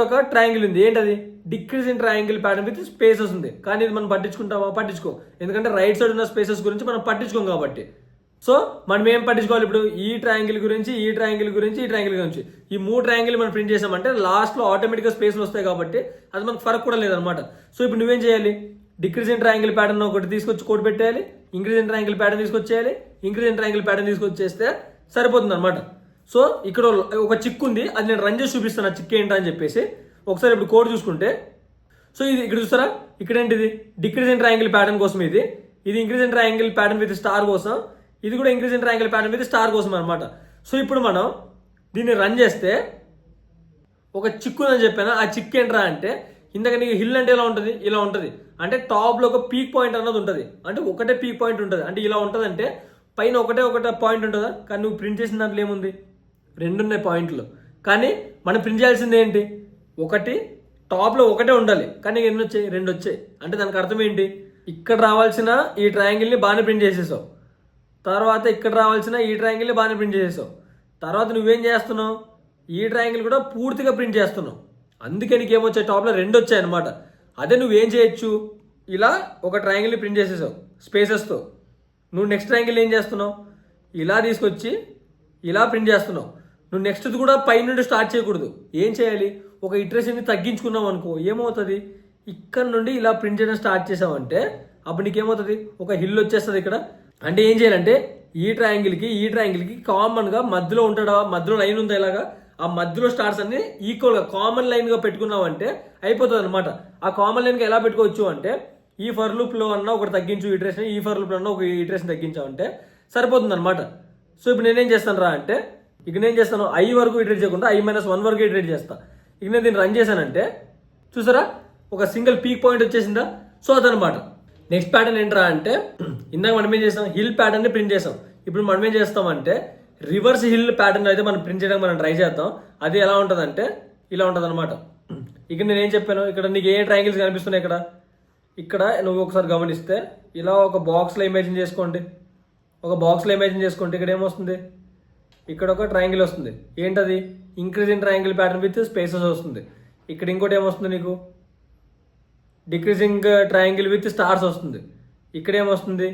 ఒక ట్రయాంగిల్ ఉంది. ఏంటది, decreasing triangle pattern with spaces ఉంది. కానీ ఇది మనం పట్టించుకుంటామా, పట్టించుకో. ఎందుకంటే రైట్ సైడ్ ఉన్న స్పేసెస్ గురించి మనం పట్టించుకోం కాబట్టి. సో మనం ఏం పట్టించుకోవాలి, ఇప్పుడు ఈ ట్రయాంగిల్ గురించి, ఈ ట్రయాంగిల్ గురించి, ఈ ట్రయాంగిల్ గురించి, ఈ 3 ట్రయాంగిల్ మనం ప్రింట్ చేసామంటే లాస్ట్లో ఆటోమేటిక్గా స్పేస్లు వస్తాయి కాబట్టి అది మనకు ఫరక్ కూడా లేదనమాట. సో ఇప్పుడు నువ్వేం చేయాలి, డిక్రీజింగ్ ట్రయాంగిల్ ప్యాటర్న్ ఒకటి తీసుకొచ్చి కోడ్ పెట్టేయాలి, ఇంక్రీజింగ్ ట్రయాంగిల్ ప్యాటర్న్ తీసుకొచ్చేయాలి, ఇంక్రీజింగ్ ట్రయాంగిల్ ప్యాటర్న్ తీసుకొచ్చేస్తే సరిపోతుంది అనమాట. సో ఇక్కడ ఒక చిక్ ఉంది, అది నేను రన్ చేసి చూపిస్తాను. ఆ చిక్ ఏంటని చెప్పేసి ఒకసారి ఇప్పుడు కోడ్ చూసుకుంటే, సో ఇది ఇక్కడ చూస్తారా, ఇక్కడ ఏంటిది డిక్రీజింగ్ ట్రయాంగిల్ ప్యాటర్న్ కోసం, ఇది increasing triangle pattern with star కోసం, ఇది కూడా increasing triangle pattern with star కోసం అనమాట. సో ఇప్పుడు మనం దీన్ని రన్ చేస్తే ఒక చిక్కు అని చెప్పాను. ఆ చిక్కు ఏంట్రా అంటే, ఇందాక నీకు హిల్ అంటే ఎలా ఉంటుంది, ఇలా ఉంటుంది. అంటే టాప్లో ఒక పీక్ పాయింట్ అన్నది ఉంటుంది, అంటే ఒకటే పీక్ పాయింట్ ఉంటుంది. అంటే ఇలా ఉంటుంది, అంటే పైన ఒకటే పాయింట్ ఉంటుందా, కానీ నువ్వు ప్రింట్ చేసిన దాంట్లో ఏముంది, 2 ఉన్నాయి పాయింట్లు. కానీ మనం ప్రింట్ చేయాల్సింది ఏంటి, ఒకటి టాప్లో ఒకటే ఉండాలి, కానీ ఎన్ని వచ్చాయి, 2 వచ్చాయి. అంటే దానికి అర్థం ఏంటి, ఇక్కడ రావాల్సిన ఈ ట్రయాంగిల్ని బాగానే ప్రింట్ చేసేసావు, తర్వాత ఇక్కడ రావాల్సిన ఈ ట్రయాంగిల్ని బాగానే ప్రింట్ చేసేసావు, తర్వాత నువ్వేం చేస్తున్నావు, ఈ ట్రయాంగిల్ కూడా పూర్తిగా ప్రింట్ చేస్తున్నావు. అందుకే నీకు ఏమొచ్చాయి, టాప్లో 2 వచ్చాయి అనమాట. అదే నువ్వేం చేయొచ్చు, ఇలా ఒక ట్రయాంగిల్ని ప్రింట్ చేసేసావు స్పేసెస్తో. నువ్వు నెక్స్ట్ ట్రయాంగిల్ ఏం చేస్తున్నావు, ఇలా తీసుకొచ్చి ఇలా ప్రింట్ చేస్తున్నావు. నువ్వు నెక్స్ట్ది కూడా పై నుండి స్టార్ట్ చేయకూడదు. ఏం చేయాలి, ఒక ఇటరేషన్ని తగ్గించుకున్నావు అనుకో, ఏమవుతుంది, ఇక్కడ నుండి ఇలా ప్రింట్ చేయడం స్టార్ట్ చేసావంటే అప్పుడు నీకేమవుతుంది, ఒక హిల్ వచ్చేస్తుంది ఇక్కడ. అంటే ఏం చేయాలంటే ఈ ట్రయాంగిల్కి కామన్గా మధ్యలో ఉంటాడా, మధ్యలో లైన్ ఉందా, ఇలాగా ఆ మధ్యలో స్టార్స్ అన్ని ఈక్వల్గా కామన్ లైన్గా పెట్టుకున్నావు అంటే అయిపోతుంది అనమాట. ఆ కామన్ లైన్కి ఎలా పెట్టుకోవచ్చు అంటే, ఈ ఫర్ లూప్లో అన్నా ఒకటి తగ్గించు ఇటరేషన్, ఈ ఫర్ లూప్లో అన్నా ఒక ఇటరేషన్ తగ్గించావంటే సరిపోతుంది అనమాట. సో ఇప్పుడు నేనేం చేస్తాను రా అంటే, ఇక నేను చేస్తాను I వరకు ఇటరేట్ చేయకుండా I-1 వరకు ఇటరేట్ చేస్తా. ఇక నేను దీన్ని రన్ చేశానంటే చూసారా, ఒక సింగిల్ పీక్ పాయింట్ వచ్చేసిందా. సో అదనమాట. నెక్స్ట్ ప్యాటర్న్ ఏంట్రా అంటే, ఇందాక మనం ఏం చేస్తాం, హిల్ ప్యాటర్న్ని ప్రింట్ చేస్తాం. ఇప్పుడు మనం ఏం చేస్తామంటే రివర్స్ హిల్ ప్యాటర్న్ అయితే మనం ప్రింట్ చేయడానికి మనం ట్రై చేద్దాం. అది ఎలా ఉంటుందంటే ఇలా ఉంటుంది అనమాట. ఇక్కడ నేను ఏం చెప్పాను, ఇక్కడ నీకు ఏ ట్రయాంగిల్స్ కనిపిస్తున్నాయి, ఇక్కడ నువ్వు ఒకసారి గమనిస్తే ఇలా ఒక బాక్స్లో ఇమేజిన్ చేసుకోండి. ఇక్కడ ఏమొస్తుంది, ఇక్కడ ఒక ట్రయాంగిల్ వస్తుంది. ఏంటది, increasing triangle pattern with spaces వస్తుంది. ఇక్కడ ఇంకోటి ఏమొస్తుంది నీకు, డిక్రీజింగ్ ట్రయాంగిల్ విత్ స్టార్స్ వస్తుంది. ఇక్కడ ఏమొస్తుంది,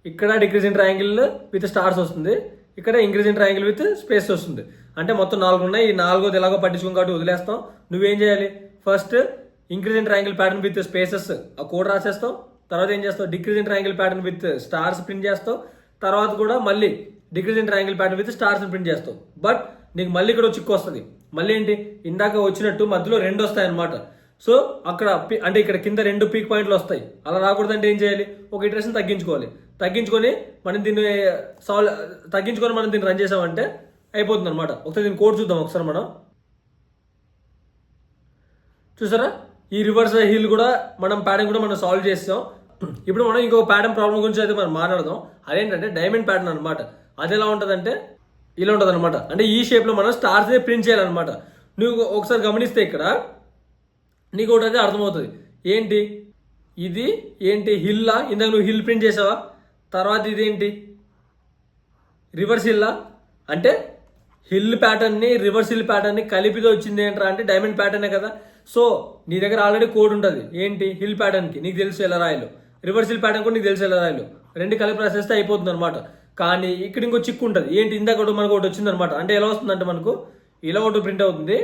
ఇక్కడ డిక్రీజింగ్ ట్రయాంగిల్ విత్ స్టార్స్ వస్తుంది. ఇక్కడ ఇంక్రీజింగ్ ట్రయాంగిల్ విత్ స్పేస్ వస్తుంది. అంటే మొత్తం 4 ఉన్నాయి. ఈ 4 ఎలాగో పట్టించుకుని కాబట్టి వదిలేస్తాం. నువ్వేం చేయాలి, first increasing triangle pattern with spaces ఆ కోడ్ రాసేస్తావు. తర్వాత ఏం చేస్తావు, decreasing triangle pattern with stars print చేస్తావు. తర్వాత కూడా మళ్ళీ decreasing triangle pattern with stars print చేస్తావు. బట్ నీకు మళ్ళీ ఇక్కడ చిక్కు వస్తుంది. మళ్ళీ ఏంటి, ఇందాక వచ్చినట్టు మధ్యలో 2 వస్తాయి అనమాట. సో అక్కడ అంటే ఇక్కడ కింద 2 పీక్ పాయింట్లు వస్తాయి. అలా రాకూడదంటే ఏం చేయాలి, ఒక ఇటరేషన్ తగ్గించుకొని మనం దీన్ని మనం దీన్ని రన్ చేసామంటే అయిపోతుంది అనమాట. ఒకసారి దీన్ని కోడ్ చూద్దాం. ఒకసారి మనం చూసారా, ఈ రివర్స్ హిల్ కూడా మనం ప్యాటర్న్ కూడా మనం సాల్వ్ చేస్తాం. ఇప్పుడు మనం ఇంకో ప్యాటర్న్ ప్రాబ్లం గురించి అయితే మనం మాట్లాడదాం. అదేంటంటే డైమండ్ ప్యాటర్న్ అనమాట. అది ఎలా ఉంటుందంటే ఇలా ఉంటుంది అనమాట. అంటే ఈ షేప్లో మనం స్టార్స్ ప్రింట్ చేయాలన్నమాట. నువ్వు ఒకసారి గమనిస్తే ఇక్కడ నీకు ఒకటి అయితే అర్థమవుతుంది. ఏంటి ఇది, ఏంటి హిల్లా, ఇందాక నువ్వు హిల్ ప్రింట్ చేసావా, తర్వాత ఇదేంటి రివర్స్ హిల్లా. అంటే హిల్ ప్యాటర్న్ని రివర్స్ హిల్ ప్యాటర్న్ని కలిపితో వచ్చింది ఏంట్రా అంటే డైమండ్ ప్యాటర్నే కదా. సో నీ దగ్గర ఆల్రెడీ కోడ్ ఉంటుంది. ఏంటి, హిల్ ప్యాటర్న్కి నీకు తెలుసు ఎలా రాయాలో, రివర్స్ హిల్ ప్యాటర్న్ కూడా నీకు తెలుసు ఎలా రాయాలో. 2 కలిపి రాసేస్తే అయిపోతుంది అనమాట. కానీ ఇక్కడ ఇంకో చిక్కు ఉంటుంది. ఏంటి, ఇందాక మనకు ఒకటి వచ్చింది అనమాట. అంటే ఎలా వస్తుందంటే మనకు ఇలా ఒకటి ప్రింట్ అవుతుంది,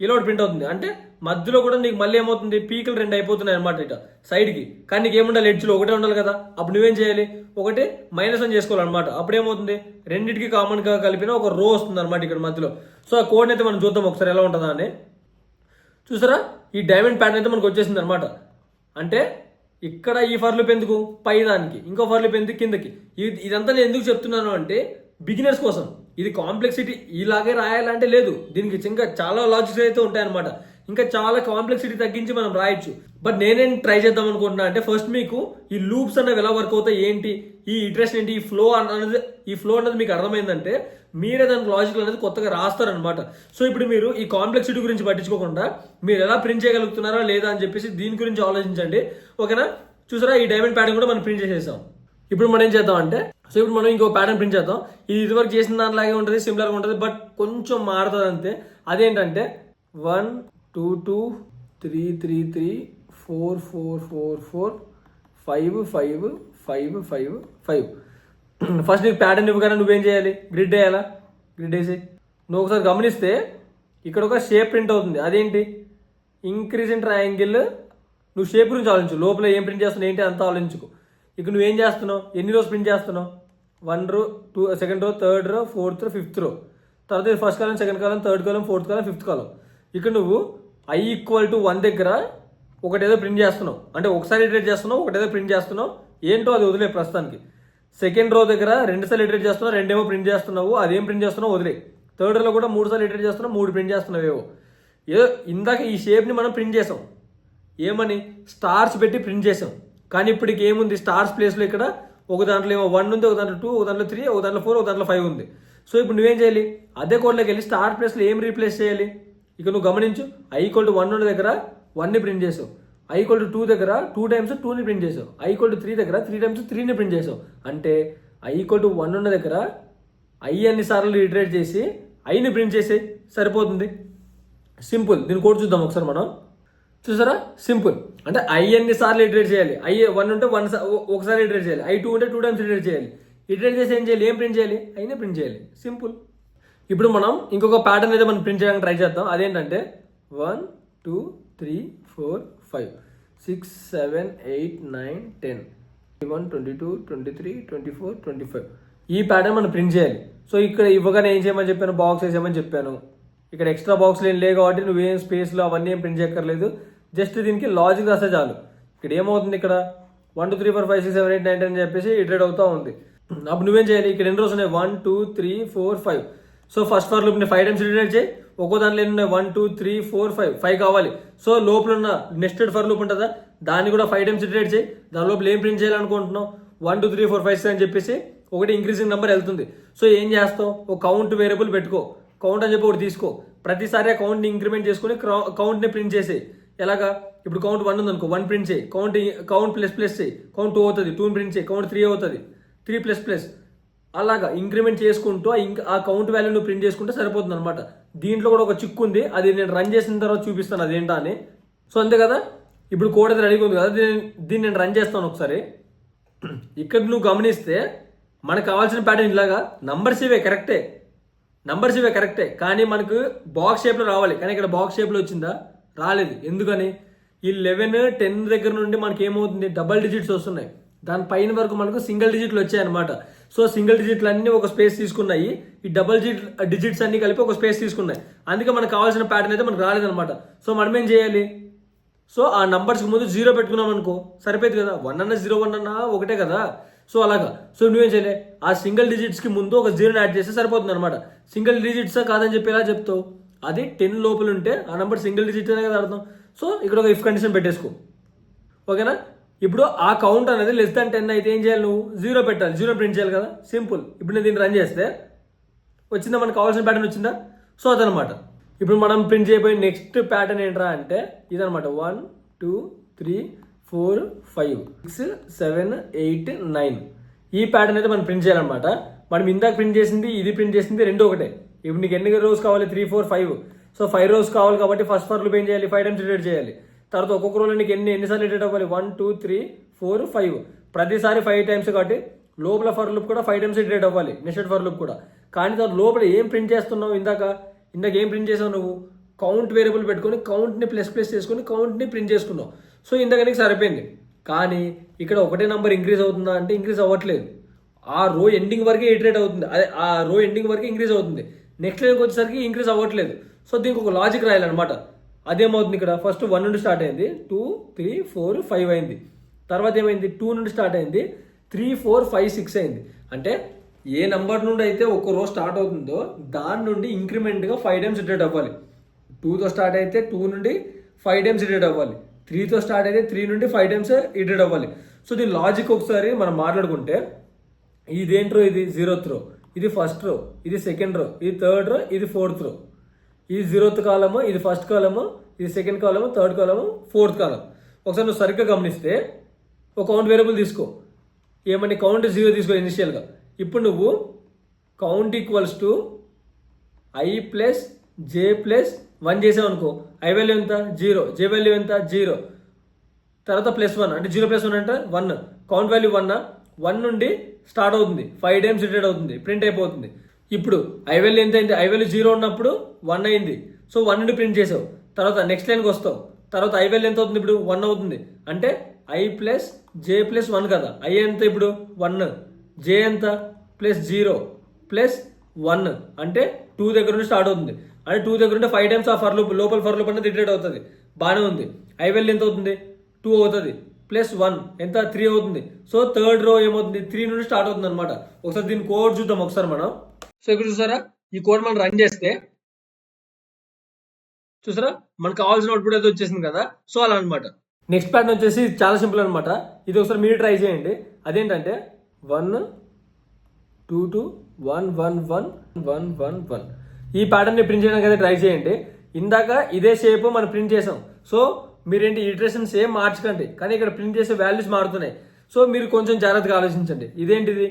ఇలా ఒకటి ప్రింట్ అవుతుంది. అంటే మధ్యలో కూడా నీకు మళ్ళీ ఏమవుతుంది, పీకులు 2 అయిపోతున్నాయి అనమాట ఇట సైడ్కి. కానీ నీకు ఏముండాలి, ఎడ్జ్లో ఒకటే ఉండాలి కదా. అప్పుడు నువ్వేం చేయాలి, ఒకటి -1 చేసుకోవాలన్నమాట. అప్పుడు ఏమవుతుంది, రెండింటికి కామన్గా కలిపిన ఒక రో వస్తుంది అనమాట ఇక్కడ మధ్యలో. సో ఆ కోడ్ని అయితే మనం చూద్దాం ఒకసారి ఎలా ఉంటుందా అని. చూసారా, ఈ డైమండ్ ప్యాటర్న్ అయితే మనకు వచ్చేసింది అనమాట. అంటే ఇక్కడ ఈ ఫర్ లూప్ ఎందుకు, పై దానికి, ఇంకో ఫర్ లూప్ ఎందుకు కిందకి. ఇదంతా నేను ఎందుకు చెప్తున్నాను అంటే బిగినర్స్ కోసం. ఇది కాంప్లెక్సిటీ ఇలాగే రాయాలంటే లేదు, దీనికి ఇంకా చాలా లాజిక్స్ అయితే ఉంటాయన్నమాట. ఇంకా చాలా కాంప్లెక్సిటీ తగ్గించి మనం రాయొచ్చు. బట్ నేనేం ట్రై చేద్దాం అనుకుంటున్నా అంటే, ఫస్ట్ మీకు ఈ లూప్స్ అనేవి ఎలా వర్క్ అవుతాయి, ఏంటి ఈ ఇటరేషన్ ఏంటి, ఈ ఫ్లో అనేది మీకు అర్థమైందంటే మీరే దానికి లాజిక్ అనేది కొత్తగా రాస్తారనమాట. సో ఇప్పుడు మీరు ఈ కాంప్లెక్సిటీ గురించి పట్టించుకోకుండా మీరు ఎలా ప్రింట్ చేయగలుగుతున్నారా లేదా అని చెప్పేసి దీని గురించి ఆలోచించండి. ఓకేనా, చూసారా ఈ డైమండ్ ప్యాటర్న్ కూడా మనం ప్రింట్ చేసేసాం. ఇప్పుడు మనం ఏం చేద్దాం అంటే, సో ఇప్పుడు మనం ఇంకో ప్యాటర్న్ ప్రింట్ చేద్దాం. ఇది ఇదివరకు చేసిన దానిలాగే ఉంటుంది, సిమిలర్గా ఉంటుంది, బట్ కొంచెం మారుతుంది అంతే. అదేంటంటే 1 2 2 3 3 3 4 4 4 4 5 5 5 5 5. ఫస్ట్ నీకు ప్యాటర్న్ ఇవ్వగానే నువ్వేం చేయాలి, గ్రిడ్ వేయాలా, గ్రిడ్ వేసి నువ్వు ఒకసారి గమనిస్తే ఇక్కడ ఒక షేప్ ప్రింట్ అవుతుంది. అదేంటి, ఇంక్రీజింగ్ ట్రయాంగిల్. నువ్వు షేప్ గురించి ఆలోచించు, లోపల ఏం ప్రింట్ చేస్తున్నావు ఏంటి అంతా ఆలోచించుకో. ఇక్కడ నువ్వేం చేస్తున్నావు, ఎన్ని రోస్ ప్రింట్ చేస్తున్నావు, 1 రో 2 second row, third row, fourth row, fifth row. తర్వాత first column, second column, third column, fourth column, fifth column. ఇక్కడ నువ్వు i = 1 దగ్గర ఒకటేదో ప్రింట్ చేస్తున్నావు, అంటే ఒకసారి ఇటరేట్ చేస్తున్నావు, ఒకటేదో ప్రింట్ చేస్తున్నావు, ఏంటో అది వదిలే ప్రస్తుతానికి. సెకండ్ రో దగ్గర 2 సార్లు ఇటరేట్ చేస్తున్నావు, 2 ఏమో ప్రింట్ చేస్తున్నావు, అదేం ప్రింట్ చేస్తున్నావు వదిలే. థర్డ్ రోలో కూడా 3 సార్లు ఇటరేట్ చేస్తున్నావు, 3 ప్రింట్ చేస్తున్నావు. ఏదో ఇందాక ఈ షేప్ని మనం ప్రింట్ చేసాం, ఏమని స్టార్స్ పెట్టి ప్రింట్ చేసాం. కానీ ఇప్పటికి ఏముంది, స్టార్స్ ప్లేస్లో ఇక్కడ ఒక దాంట్లో ఏమో 1 ఉంది, ఒక దాంట్లో 2, ఒక దాంట్లో 3, ఒక దాంట్లో 4, ఒక దాంట్లో 5 ఉంది. సో ఇప్పుడు నువ్వేం చేయాలి, అదే కోడ్లోకి వెళ్ళి స్టార్ ప్లేస్లో ఏం రీప్లేస్ చేయాలి. ఇక నువ్వు గమనించు, i=1 ఉన్న దగ్గర 1ని ప్రింట్ చేసావు, i=2 దగ్గర 2 టైమ్స్ 2ని ప్రింట్ చేసావు, i=3 దగ్గర 3 టైమ్స్ 3ని ప్రింట్ చేసావు. అంటే i=1 ఉన్న దగ్గర i అన్ని సార్లు ఇటరేట్ చేసి iని ప్రింట్ చేసే సరిపోతుంది. సింపుల్. దీని కోడ్ చూద్దాం ఒకసారి మనం. చూసారా, సింపుల్. అంటే i అన్ని సార్లు ఇటరేట్ చేయాలి. i1 ఉంటే ఒకసారి ఇటరేట్ చేయాలి, i2 ఉంటే 2 టైమ్స్ ఇటరేట్ చేయాలి. ఇటరేట్ చేసి ఏం చేయాలి, ఏం ప్రింట్ చేయాలి, iనే ప్రింట్ చేయాలి. సింపుల్. ఇప్పుడు మనం ఇంకొక ప్యాటర్న్ అయితే మనం ప్రింట్ చేయడానికి ట్రై చేద్దాం. అదేంటంటే 1 2 3 4 5 6 7 8 9 10 21 22 23 24 25 ఈ ప్యాటర్న్ మనం ప్రింట్ చేయాలి. సో ఇక్కడ ఇవ్వగానే ఏం చేయమని చెప్పాను, బాక్స్ వేసేయమని చెప్పాను. ఇక్కడ ఎక్స్ట్రా బాక్స్లు ఏం లేవు కాబట్టి నువ్వేం స్పేస్లో అవన్నీ ఏం ప్రింట్ చేయక్కర్లేదు. జస్ట్ దీనికి లాజిక్ రాస్తే చాలు. ఇక్కడ ఏమవుతుంది, ఇక్కడ 1 2 3 4 5 6 7 8 9 10 అని చెప్పేసి ఇటరేట్ అవుతూ ఉంది. అప్పుడు నువ్వేం చేయాలి, ఇక్కడ ఎన్ని రోజులు ఉన్నాయి, 1 2 3 4 5. సో ఫస్ట్ ఫర్ లూప్ని 5 టైమ్స్ ఇటరేట్ చేయి. ఒక్కో దాంట్లో ఎన్ని ఉన్నాయి, 1 2 3 4 5 కావాలి. సో లోపల ఉన్న నెస్టెడ్ ఫర్ లూప్ ఉంటుందా, దాన్ని కూడా 5 టైమ్స్ ఇటరేట్ చేయి. దాని లోపల ఏం ప్రింట్ చేయాలనుకుంటున్నావు, 1 2 3 4 5 6 అని చెప్పేసి ఒకటి ఇంక్రీజింగ్ నెంబర్ వెళ్తుంది. సో ఏం చేస్తావు, ఒక కౌంట్ వేరియబుల్ పెట్టుకో, కౌంట్ అని చెప్పి ఒకటి తీసుకో. ప్రతిసారి ఆ కౌంట్ని ఇంక్రిమెంట్ చేసుకుని కౌంట్ని ప్రింట్ చేసేయి. ఎలాగా, ఇప్పుడు కౌంట్ 1 ఉంది అనుకో, 1 ప్రింట్ చేయి. కౌంట్ ప్లస్ చేయి, కౌంట్ 2 అవుతుంది, 2 ప్రింట్ చేయి. కౌంట్ 3 అవుతుంది, 3 ప్లస్. అలాగా ఇంక్రిమెంట్ చేసుకుంటూ ఆ కౌంట్ వాల్యూను ప్రింట్ చేసుకుంటే సరిపోతుంది అనమాట. దీంట్లో కూడా ఒక చిక్కు ఉంది, అది నేను రన్ చేసిన తర్వాత చూపిస్తాను అదేంటా అని. సో అంతే కదా, ఇప్పుడు కోడ్ అయితే రెడీగా ఉంది కదా, దీన్ని నేను రన్ చేస్తాను ఒకసారి. ఇక్కడ నువ్వు గమనిస్తే మనకు కావాల్సిన ప్యాటర్న్ ఇలాగా నంబర్స్ ఇవే కరెక్టే, కానీ మనకు బాక్స్ షేప్లో రావాలి. కానీ ఇక్కడ బాక్స్ షేప్లో వచ్చిందా, రాలేదు. ఎందుకని, ఈ 11 10 దగ్గర నుండి మనకి ఏమవుతుంది, డబల్ డిజిట్స్ వస్తున్నాయి. దాని పైన వరకు మనకు సింగిల్ డిజిట్లు వచ్చాయన్నమాట. సో సింగిల్ డిజిట్లు అన్నీ ఒక స్పేస్ తీసుకున్నాయి, ఈ డబల్ డిజిట్స్ అన్ని కలిపి ఒక స్పేస్ తీసుకున్నాయి. అందుకే మనకు కావాల్సిన ప్యాటర్న్ అయితే మనకు రాలేదన్నమాట. సో మనం ఏం చేయాలి, సో ఆ నంబర్స్కి ముందు 0 పెట్టుకున్నాం అనుకో సరిపోతుంది కదా, 1 అన్న 0 1 అన్న ఒకటే కదా. సో అలాగా, సో నువ్వేం చేయలే, ఆ సింగిల్ డిజిట్స్కి ముందు ఒక 0ని యాడ్ చేస్తే సరిపోతుంది అనమాట. సింగిల్ డిజిట్సా కాదని చెప్పి ఎలా చెప్తావు, అది 10 లోపల ఉంటే ఆ నెంబర్ సింగిల్ డిజిట్ అనే కదా అర్థం. సో ఇక్కడ ఒక ఇఫ్ కండిషన్ పెట్టేసుకో, ఓకేనా. ఇప్పుడు ఆ కౌంట్ అనేది <10 అయితే ఏం చేయాలి, నువ్వు 0 పెట్టాలి, 0 ప్రింట్ చేయాలి కదా, సింపుల్. ఇప్పుడు నేను దీన్ని రన్ చేస్తే వచ్చిందా, మనకు కావాల్సిన ప్యాటర్న్ వచ్చిందా. సో అదనమాట. ఇప్పుడు మనం ప్రింట్ చేయబోయే నెక్స్ట్ ప్యాటర్న్ ఏంట్రా అంటే ఇదనమాట. 1 2 3 4 5 6 7 8 9 ఈ ప్యాటర్న్ అయితే మనం ప్రింట్ చేయాలన్నమాట. మనం ఇందాక ప్రింట్ చేసింది, ఇది ప్రింట్ చేసింది రెండు ఒకటే. ఇప్పుడు నీకు ఎన్ని రోస్ కావాలి, 3 4 5. సో 5 రోస్ కావాలి కాబట్టి ఫస్ట్ ఫర్ లూప్ ఏం చేయాలి, 5 టైమ్స్ ఇటరేట్ చేయాలి. తర్వాత ఒక్కొక్క రోలో నీకు ఎన్నిసార్లు ఇటరేట్ అవ్వాలి, 1 2 3 4 5. ప్రతిసారి 5 టైమ్స్ కాబట్టి లోపల ఫర్ లూప్ కూడా 5 టైమ్స్ ఇటరేట్ అవ్వాలి, నెక్స్ట్ ఫర్ లూప్ కూడా. కానీ తర్వాత లోపల ఏం ప్రింట్ చేస్తున్నావు, ఇందాక ఏం ప్రింట్ చేసావు నువ్వు, కౌంట్ వేరియబుల్ పెట్టుకొని కౌంట్ని ప్లస్ చేసుకొని కౌంట్ని ప్రింట్ చేసుకున్నావు. సో ఇందాక నీకు సరిపోయింది. కానీ ఇక్కడ ఒకటే నెంబర్ ఇంక్రీజ్ అవుతుందా అంటే ఇంక్రీజ్ అవ్వట్లేదు. ఆ రో ఎండింగ్ వరకే ఇటరేట్ అవుతుంది, అదే ఆ రో ఎండింగ్ వరకే ఇంక్రీజ్ అవుతుంది. నెక్స్ట్ లైన్కి వచ్చేసరికి ఇంక్రీజ్ అవ్వట్లేదు. సో దీనికి ఒక లాజిక్ రాయాలన్నమాట. అదేమవుతుంది, ఇక్కడ ఫస్ట్ 1 నుండి స్టార్ట్ అయింది, 2 3 4 5 అయింది. తర్వాత ఏమైంది, 2 నుండి స్టార్ట్ అయింది, 3 4 5 6 అయింది. అంటే ఏ నెంబర్ నుండి అయితే ఒక రో స్టార్ట్ అవుతుందో దాని నుండి ఇంక్రిమెంట్గా 5 టైమ్స్ ఇటరేట్ అవ్వాలి. 2తో స్టార్ట్ అయితే 2 నుండి 5 టైమ్స్ ఇటరేట్ అవ్వాలి. 3తో స్టార్ట్ అయితే 3 నుండి 5 టైమ్స్ ఇటరేట్ అవ్వాలి. సో దీని లాజిక్ ఒకసారి మనం మాట్లాడుకుంటే, ఇదేంట్రో, ఇది 0th రో, ఇది ఫస్ట్ రో, ఇది సెకండ్ రో, ఇది థర్డ్ రో, ఇది 4th రో. ఇది 0th కాలము, ఇది ఫస్ట్ కాలము, ఇది సెకండ్ కాలము, థర్డ్ కాలము, 4th కాలం. ఒకసారి నువ్వు సరిగ్గా గమనిస్తే ఒక కౌంట్ వేరియబుల్ తీసుకో, ఏమని కౌంట్ 0 తీసుకో ఇనిషియల్గా. ఇప్పుడు నువ్వు count equals to i plus j plus 1 చేసావు అనుకో, i వాల్యూ ఎంత 0, j వాల్యూ ఎంత 0, తర్వాత +1 అంటే 0 + 1 అంటే 1. కౌంట్ వాల్యూ 1 నుండి స్టార్ట్ అవుతుంది, 5 టైమ్స్ ఇటరేట్ అవుతుంది, ప్రింట్ అయిపోతుంది. ఇప్పుడు i వాల్యూ ఎంత అయింది, i వాల్యూ 0 ఉన్నప్పుడు 1 అయింది. సో 1 నుండి ప్రింట్ చేసావు. తర్వాత నెక్స్ట్ లైన్కి వస్తావు, తర్వాత i వాల్యూ ఎంత అవుతుంది, ఇప్పుడు 1 అవుతుంది. అంటే i ప్లస్ j ప్లస్ 1 కదా, i ఎంత ఇప్పుడు 1, j ఎంత +0 ప్లస్ 1 అంటే 2 దగ్గర నుండి స్టార్ట్ అవుతుంది. అంటే 2 దగ్గర నుండి 5 టైమ్స్ ఆ ఫర్ లూప్ లోపల ఫర్ లూప్ అనేది ఇటరేట్ అవుతుంది. బాగానే ఉంది. ఐ వాల్యూ ఎంత అవుతుంది? 2 అవుతుంది, ప్లస్ 1 ఎంత? 3 అవుతుంది. సో థర్డ్ రో ఏమవుతుంది? 3 నుండి స్టార్ట్ అవుతుంది అనమాట. ఒకసారి దీని కోడ్ చూద్దాం ఒకసారి మనం. సో ఇక్కడ చూసారా, ఈ కోడ్ మనం రన్ చేస్తే చూసారా మనకు కావాల్సిన అవుట్పుట్ అయితే వచ్చేసింది కదా. సో అలా అనమాట. నెక్స్ట్ ప్యాటర్న్ వచ్చేసి చాలా సింపుల్ అనమాట. ఇది ఒకసారి మీరు ట్రై చేయండి. అదేంటంటే 1 2 2 1 1 1 1 1 1 ఈ ప్యాటర్న్ని ప్రింట్ చేయడానికి అయితే ట్రై చేయండి. ఇందాక ఇదే షేప్ మనం ప్రింట్ చేసాం. సో మీరేంటి ఇటరేషన్ సేమ్ మార్చకండి, కానీ ఇక్కడ ప్రింట్ చేసే వాల్యూస్ మారుతున్నాయి. సో మీరు కొంచెం జాగ్రత్తగా ఆలోచించండి. ఇదేంటిది?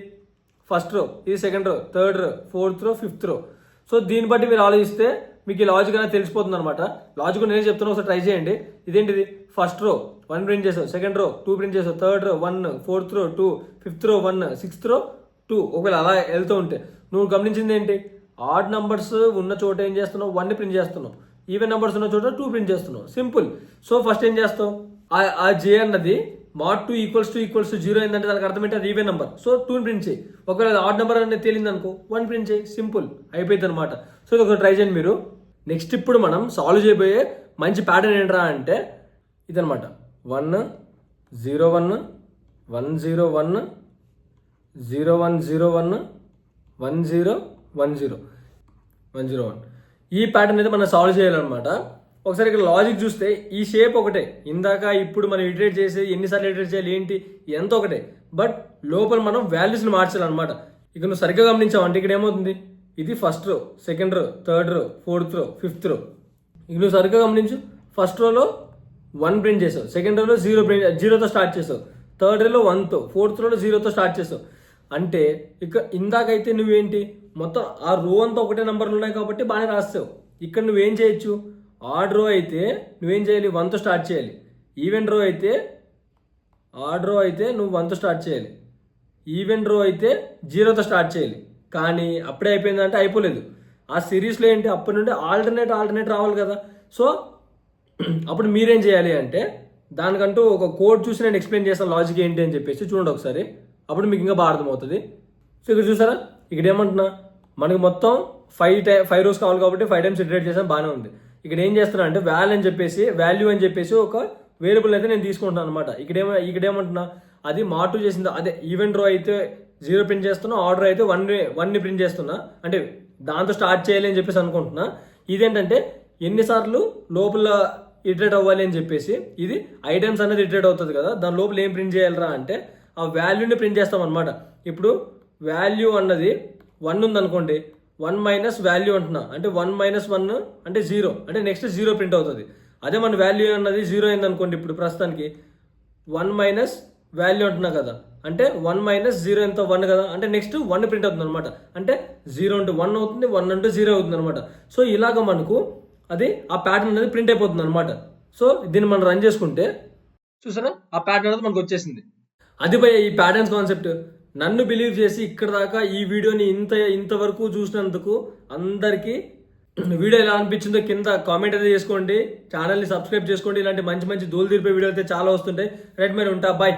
ఫస్ట్ రో, ఇది second row, third row, fourth row, fifth రో. సో దీన్ని బట్టి మీరు ఆలోచిస్తే మీకు ఈ లాజిక్ అనేది తెలిసిపోతుంది అనమాట. లాజిక్ నేనే చెప్తున్నా, ఒకసారి ట్రై చేయండి. ఇదేంటిది? ఫస్ట్ రో 1 ప్రింట్ చేసావు, సెకండ్ రో 2 ప్రింట్ చేసావు, థర్డ్ రో 1, ఫోర్త్ రో 2, ఫిఫ్త్ రో 1, సిక్స్త్ రో 2. ఒకవేళ అలా వెళ్తూ ఉంటే నువ్వు గమనించింది ఏంటి? ఆడ్ నంబర్స్ ఉన్న చోట ఏం చేస్తున్నావు? 1 ప్రింట్ చేస్తున్నావు. ఈవెన్ నెంబర్స్ ఉన్న చోట 2 ప్రింట్ చేస్తున్నావు. సింపుల్. సో ఫస్ట్ ఏం చేస్తావు? ఆ జే అన్నది mod 2 = 0 ఏంటంటే దానికి అర్థం ఏంటి? అది ఈవెన్ నెంబర్. సో 2 ప్రింట్ చేయి. ఒకవేళ ఆడ్ నెంబర్ అనేది తేలింది అనుకో 1 ప్రింట్ చేయి. సింపుల్ అయిపోయింది అనమాట. సో ఇది ఒకటి ట్రై చేయండి మీరు. నెక్స్ట్ ఇప్పుడు మనం సాల్వ్ చేయబోయే మంచి ప్యాటర్న్ ఏంట్రా అంటే ఇదనమాట. 1 0 1 1 0 1 0 1 0 1 1 0 1 0 1 0 1 ఈ ప్యాటర్న్ అయితే మనం సాల్వ్ చేయాలన్నమాట. ఒకసారి ఇక్కడ లాజిక్ చూస్తే ఈ షేప్ ఒకటే, ఇందాక ఇప్పుడు మనం ఇటరేట్ చేసి ఎన్నిసార్లు ఇటరేట్ చేయాలి ఏంటి ఎంత ఒకటే, బట్ లోపల మనం వాల్యూస్ని మార్చాలన్నమాట. ఇక నువ్వు సరిగ్గా గమనించావు అంటే ఇక్కడ ఏమవుతుంది? ఇది first row, second row, third row, fourth row, fifth రో. ఇక నువ్వు సరిగ్గా గమనించు. ఫస్ట్ రోలో 1 ప్రింట్ చేసావు, సెకండ్ రోలో 0తో స్టార్ట్ చేసావు, థర్డ్ రోలో 1తో, ఫోర్త్ రోలో 0తో స్టార్ట్ చేసావు. అంటే ఇక ఇందాకైతే నువ్వేంటి మొత్తం ఆ రో అంతా ఒకటే నెంబర్లు ఉన్నాయి కాబట్టి బాగానే రాస్తావు. ఇక్కడ నువ్వేం చేయొచ్చు? ఆడ్ రో అయితే నువ్వేం చేయాలి? 1తో స్టార్ట్ చేయాలి. ఈవెన్ రో అయితే నువ్వు 1తో స్టార్ట్ చేయాలి. ఈవెన్ రో అయితే 0తో స్టార్ట్ చేయాలి. కానీ అప్పుడే అయిపోయిందంటే అయిపోలేదు. ఆ సిరీస్లో ఏంటి అప్పటి నుండి ఆల్టర్నేట్ రావాలి కదా. సో అప్పుడు మీరేం చేయాలి అంటే దానికంటూ ఒక కోడ్ చూసి నేను ఎక్స్ప్లెయిన్ చేస్తాను లాజిక్ ఏంటి అని చెప్పేసి చూడండి ఒకసారి. అప్పుడు మీకు ఇంకా బాగా అర్థమవుతుంది. సో ఇక్కడ చూసారా, ఇక్కడ ఏమంటున్నా మనకి మొత్తం 5 రోస్ కావాలి కాబట్టి 5 టైమ్స్ ఇటరేట్ చేసాం, బాగానే ఉంది. ఇక్కడ ఏం చేస్తున్నా అంటే వాల్యూ అని చెప్పేసి ఒక వేరియబుల్ అయితే నేను తీసుకుంటాను అనమాట. ఇక్కడ ఏమంటున్నా అది మార్టు చేసింది అదే. ఈవెన్ రో అయితే 0 ప్రింట్ చేస్తున్నా, ఆర్డర్ అయితే 1ని ప్రింట్ చేస్తున్నా, అంటే దాంతో స్టార్ట్ చేయాలి అని చెప్పేసి అనుకుంటున్నా. ఇదేంటంటే ఎన్నిసార్లు లోపల ఇటరేట్ అవ్వాలి అని చెప్పేసి ఇది ఐటమ్స్ అనేది ఇటరేట్ అవుతుంది కదా, దాని లోపల ఏం ప్రింట్ చేయాలరా అంటే ఆ వాల్యూని ప్రింట్ చేస్తాం అనమాట. ఇప్పుడు వాల్యూ అన్నది 1 ఉందనుకోండి, 1 మైనస్ వాల్యూ అంటున్నా అంటే 1 మైనస్ 1 అంటే 0, అంటే నెక్స్ట్ 0 ప్రింట్ అవుతుంది. అదే మన వాల్యూ అన్నది 0 అయింది అనుకోండి, ఇప్పుడు ప్రస్తుతానికి 1 మైనస్ వాల్యూ అంటున్నా కదా, అంటే 1 మైనస్ 0 ఎంత? 1 కదా, అంటే నెక్స్ట్ 1 ప్రింట్ అవుతుంది అనమాట. అంటే 0 అంటే 1 అవుతుంది, 1 అంటే 0 అవుతుంది అనమాట. సో ఇలాగ మనకు అది ఆ ప్యాటర్న్ అనేది ప్రింట్ అయిపోతుంది అనమాట. సో దీన్ని మనం రన్ చేసుకుంటే చూసారా ఆ ప్యాటర్న్ అనేది మనకు వచ్చేసింది. అది భయ ఈ ప్యాటర్న్స్ కాన్సెప్ట్. నన్ను బిలీవ్ చేసి ఇక్కడ దాకా ఈ వీడియోని ఇంతవరకు చూసినందుకు అందరికీ వీడియో ఎలా అనిపించిందో కింద కామెంట్ అయితే చేసుకోండి. ఛానల్ని సబ్స్క్రైబ్ చేసుకోండి. ఇలాంటి మంచి మంచి దూలు తీర్పే వీడియో అయితే చాలా వస్తుంటాయి. రైట్, మరి ఉంటా, బాయ్.